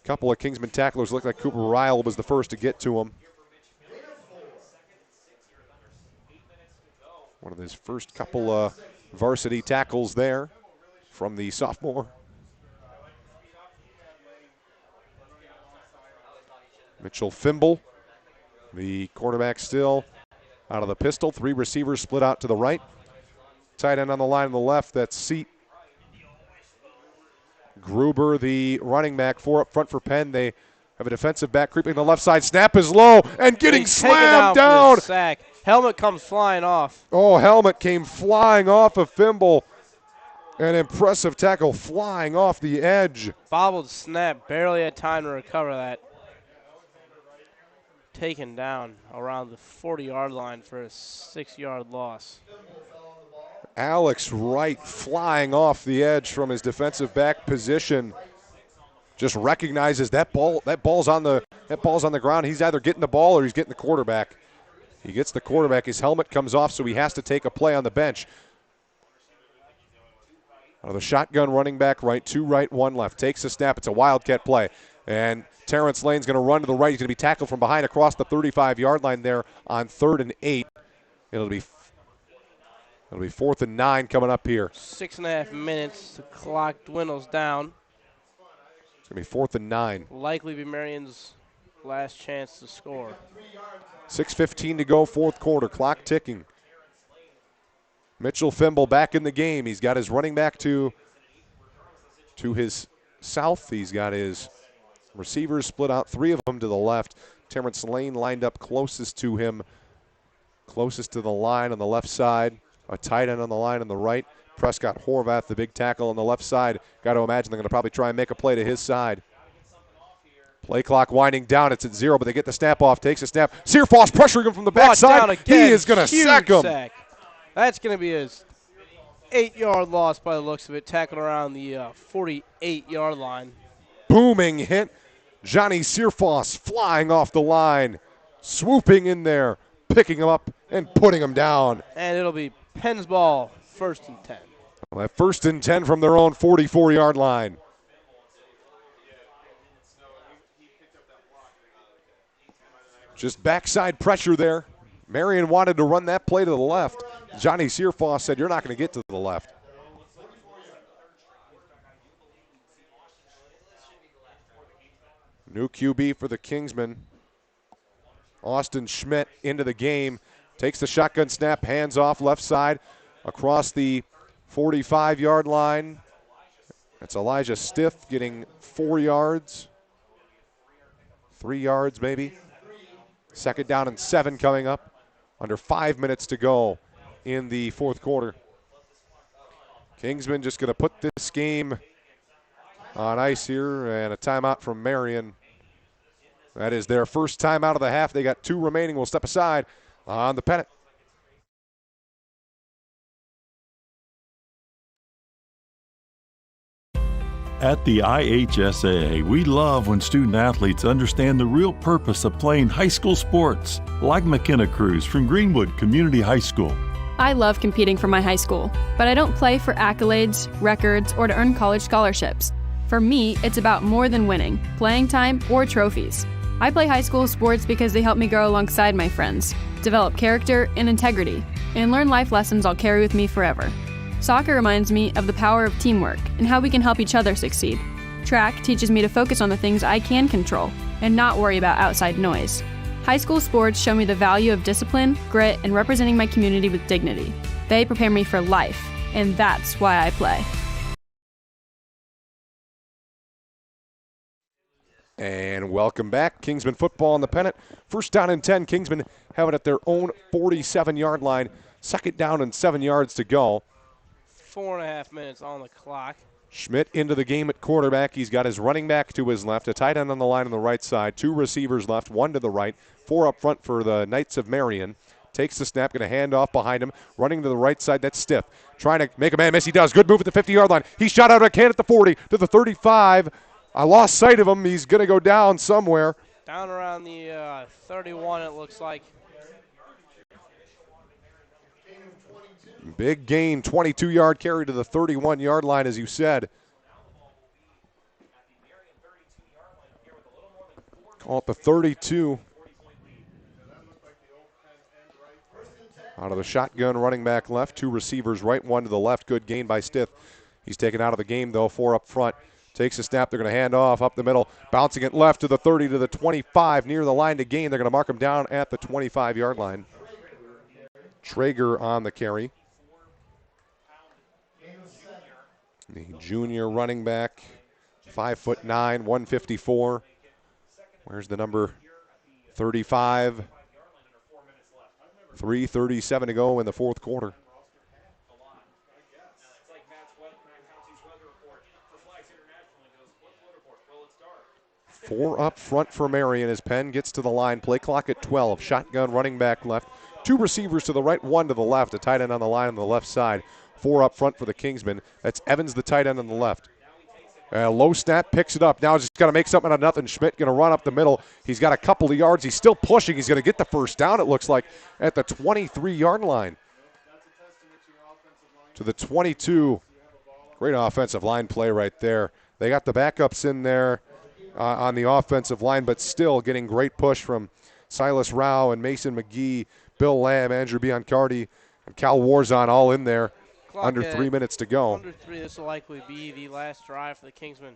A: couple of Kingsmen tacklers. Looked like Cooper Ryle was the first to get to him. One of his first couple varsity tackles there from the sophomore. Mitchell Fimble, the quarterback, still out of the pistol. 3 receivers split out to the right. Tight end on the line on the left, that's Seat. Gruber, the running back, 4 up front for Penn. They have a defensive back creeping to the left side. Snap is low and getting slammed down.
B: Sack. Helmet comes flying off.
A: Oh, helmet came flying off of Fimble. An impressive tackle flying off the edge.
B: Bobbled snap, barely had time to recover that. Taken down around the 40-yard line for a 6-yard loss.
A: Alex Wright flying off the edge from his defensive back position. just recognizes that ball's on the ground. He's either getting the ball or he's getting the quarterback. He gets the quarterback. His helmet comes off, so he has to take a play on the bench. Out of the shotgun, running back right, 2 right, 1 left. Takes a snap. It's a wildcat play. And Terrence Lane's going to run to the right. He's going to be tackled from behind across the 35-yard line there on 3rd and 8. It'll be 4th and 9 coming up here.
B: 6.5 minutes. The clock dwindles down.
A: It's going to be 4th and 9.
B: Likely be Marian's last chance to score.
A: 6:15 to go, 4th quarter. Clock ticking. Mitchell Fimble back in the game. He's got his running back to his south. He's got his receivers split out, 3 of them to the left. Terrence Lane lined up closest to him, closest to the line on the left side. A tight end on the line on the right. Prescott Horvath, the big tackle on the left side. Got to imagine they're going to probably try and make a play to his side. Play clock winding down. It's at 0, but they get the snap off. Takes a snap. Searfoss pressuring him from the backside. He is going to sack him.
B: That's going to be his 8-yard loss by the looks of it. Tackled around the 48-yard line.
A: Booming hit. Johnny Searfoss flying off the line. Swooping in there. Picking him up and putting him down.
B: And it'll be Penn's ball, 1st and 10.
A: Well, that 1st and 10 from their own 44-yard line. Just backside pressure there. Marian wanted to run that play to the left. Johnny Searfoss said, you're not going to get to the left. New QB for the Kingsmen. Austin Schmidt into the game. Takes the shotgun snap, hands off left side across the 45-yard line. That's Elijah Stiff getting 4 yards. 3 yards maybe. 2nd down and 7 coming up. Under 5 minutes to go in the 4th quarter. Kingsmen just going to put this game on ice here, and a timeout from Marian. That is their first timeout of the half. They got 2 remaining. We'll step aside on the Pennant.
C: At the IHSAA, we love when student athletes understand the real purpose of playing high school sports, like McKenna Cruz from Greenwood Community High School.
D: I love competing for my high school, but I don't play for accolades, records, or to earn college scholarships. For me, it's about more than winning, playing time, or trophies. I play high school sports because they help me grow alongside my friends, develop character and integrity, and learn life lessons I'll carry with me forever. Soccer reminds me of the power of teamwork and how we can help each other succeed. Track teaches me to focus on the things I can control and not worry about outside noise. High school sports show me the value of discipline, grit, and representing my community with dignity. They prepare me for life, and that's why I play.
A: And welcome back. Kingsman football on the Pennant. 1st down and 10. Kingsman have it at their own 47-yard line. 2nd down and 7 yards to go.
B: 4.5 minutes on the clock.
A: Schmidt into the game at quarterback. He's got his running back to his left, a tight end on the line on the right side, 2 receivers left, 1 to the right, 4 up front for the Knights of Marian. Takes the snap, going to hand off behind him, running to the right side. That's Stiff. Trying to make a man miss. He does. Good move at the 50-yard line. He shot out a can at the 40 to the 35. I lost sight of him. He's going to go down somewhere.
B: Down around the 31, it looks like.
A: Big gain, 22-yard carry to the 31-yard line, as you said. Call it the 32. Out of the shotgun, running back left, 2 receivers right, 1 to the left. Good gain by Stiff. He's taken out of the game, though, 4 up front. Takes a snap. They're going to hand off up the middle. Bouncing it left to the 30 to the 25. Near the line to gain. They're going to mark him down at the 25-yard line. Traeger on the carry. The junior running back, 5'9", 154. Where's the number 35? 3:37 to go in the 4th quarter. 4 up front for Marian as Penn gets to the line. Play clock at 12. Shotgun running back left. 2 receivers to the right, 1 to the left. A tight end on the line on the left side. 4 up front for the Kingsmen. That's Evans, the tight end on the left. Low snap, picks it up. Now he's just got to make something out of nothing. Schmidt going to run up the middle. He's got a couple of yards. He's still pushing. He's going to get the first down, it looks like, at the 23-yard line. To the 22. Great offensive line play right there. They got the backups in there on the offensive line, but still getting great push from Silas Rao and Mason McGee, Bill Lamb, Andrew Biancardi, and Cal Warzon all in there.
B: Clock
A: under 3 minutes to go.
B: Under 3, this will likely be the last drive for the Kingsmen.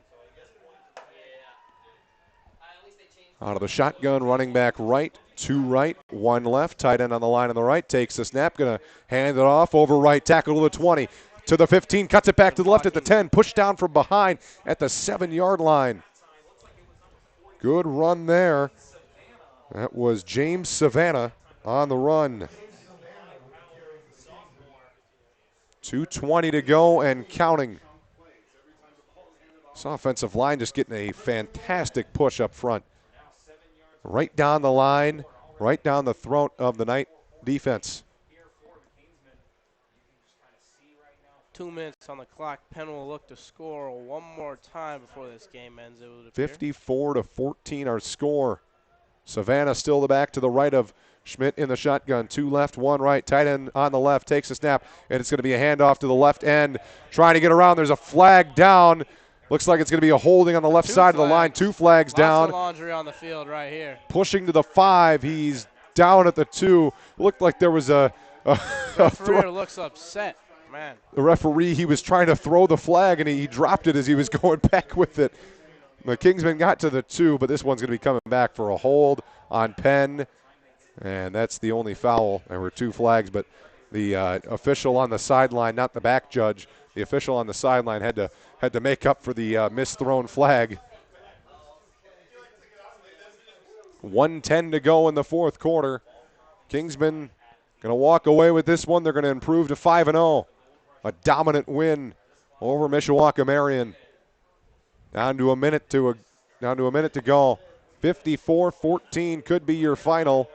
A: Out of the shotgun, running back right, 2 right, 1 left. Tight end on the line on the right, takes the snap, going to hand it off over right, tackle to the 20, to the 15, cuts it back to the left at the 10, pushed down from behind at the 7-yard line. Good run there. That was James Savannah on the run. 2:20 to go and counting. This offensive line just getting a fantastic push up front. Right down the line, right down the throat of the Knight defense.
B: 2 minutes on the clock. Penn will look to score one more time before this game ends, it would appear.
A: 54-14 our score. Savannah still the back to the right of Schmidt in the shotgun. 2 left, 1 right. Tight end on the left takes a snap, and it's going to be a handoff to the left end. Trying to get around. There's a flag down. Looks like it's going to be a holding on the left side of the line. 2 flags down.
B: Lots of laundry on the field right here.
A: Pushing to the 5. He's down at the 2. Looked like there was a
B: referee looks upset, man.
A: The referee, he was trying to throw the flag, and he dropped it as he was going back with it. The Kingsmen got to the 2, but this one's going to be coming back for a hold on Penn. And that's the only foul. There were 2 flags, but the official on the sideline, not the back judge, the official on the sideline had to make up for the misthrown flag. 1:10 to go in the 4th quarter. Kingsmen going to walk away with this one. They're going to improve to 5-0. A dominant win over Mishawaka Marian. Down to a minute to go. 54-14 could be your final.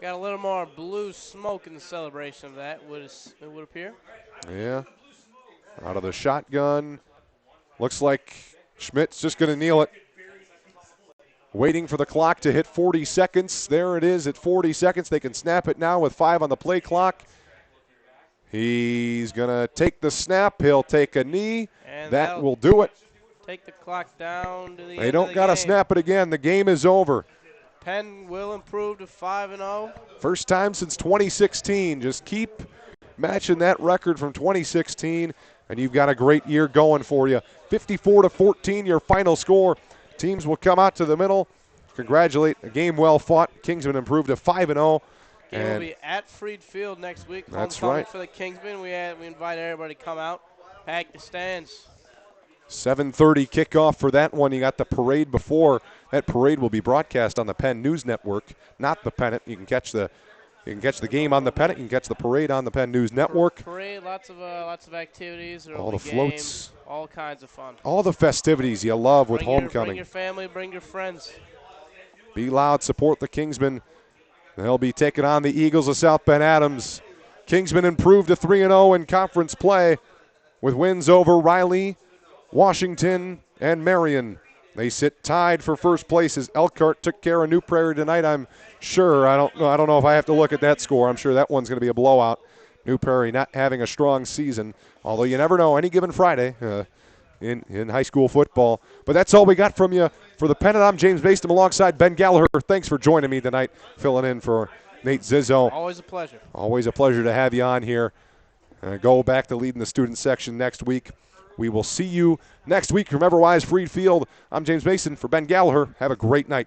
B: Got a little more blue smoke in the celebration of that, it would appear.
A: Yeah. Out of the shotgun. Looks like Schmidt's just going to kneel it. Waiting for the clock to hit 40 seconds. There it is at 40 seconds. They can snap it now with 5 on the play clock. He's going to take the snap. He'll take a knee.
B: And
A: that will do it.
B: Take the clock down to the
A: They don't got to snap it again. The game is over.
B: Penn will improve to 5-0.
A: First time since 2016. Just keep matching that record from 2016, and you've got a great year going for you. 54-14, your final score. Teams will come out to the middle. Congratulate. A game well fought. Kingsmen improved to 5-0.
B: Game will be at Freed Field next week.
A: That's
B: Homecoming
A: right.
B: For the Kingsmen, we invite everybody to come out, pack the stands.
A: 7:30 kickoff for that one. You got the parade before. That parade will be broadcast on the Penn News Network, not the Pennant. You can catch the game on the Pennant. You can catch the parade on the Penn News Network.
B: Parade, lots of activities.
A: All the
B: games,
A: floats.
B: all kinds of fun.
A: All the festivities you love with homecoming.
B: Bring your family, bring your friends.
A: Be loud, support the Kingsmen. They'll be taking on the Eagles of South Bend Adams. Kingsmen improved to 3-0 in conference play with wins over Riley, Washington, and Marian. They sit tied for first place as Elkhart took care of New Prairie tonight. I'm sure. I don't know if I have to look at that score. I'm sure that one's going to be a blowout. New Prairie not having a strong season, although you never know any given Friday in high school football. But that's all we got from you. For the Pennant, I'm James Bastem alongside Ben Gallagher. Thanks for joining me tonight, filling in for Nate Zizzo.
B: Always a pleasure.
A: Always a pleasure to have you on here. Go back to leading the student section next week. We will see you next week from Everwise Freed Field. I'm James Mason for Ben Gallagher. Have a great night.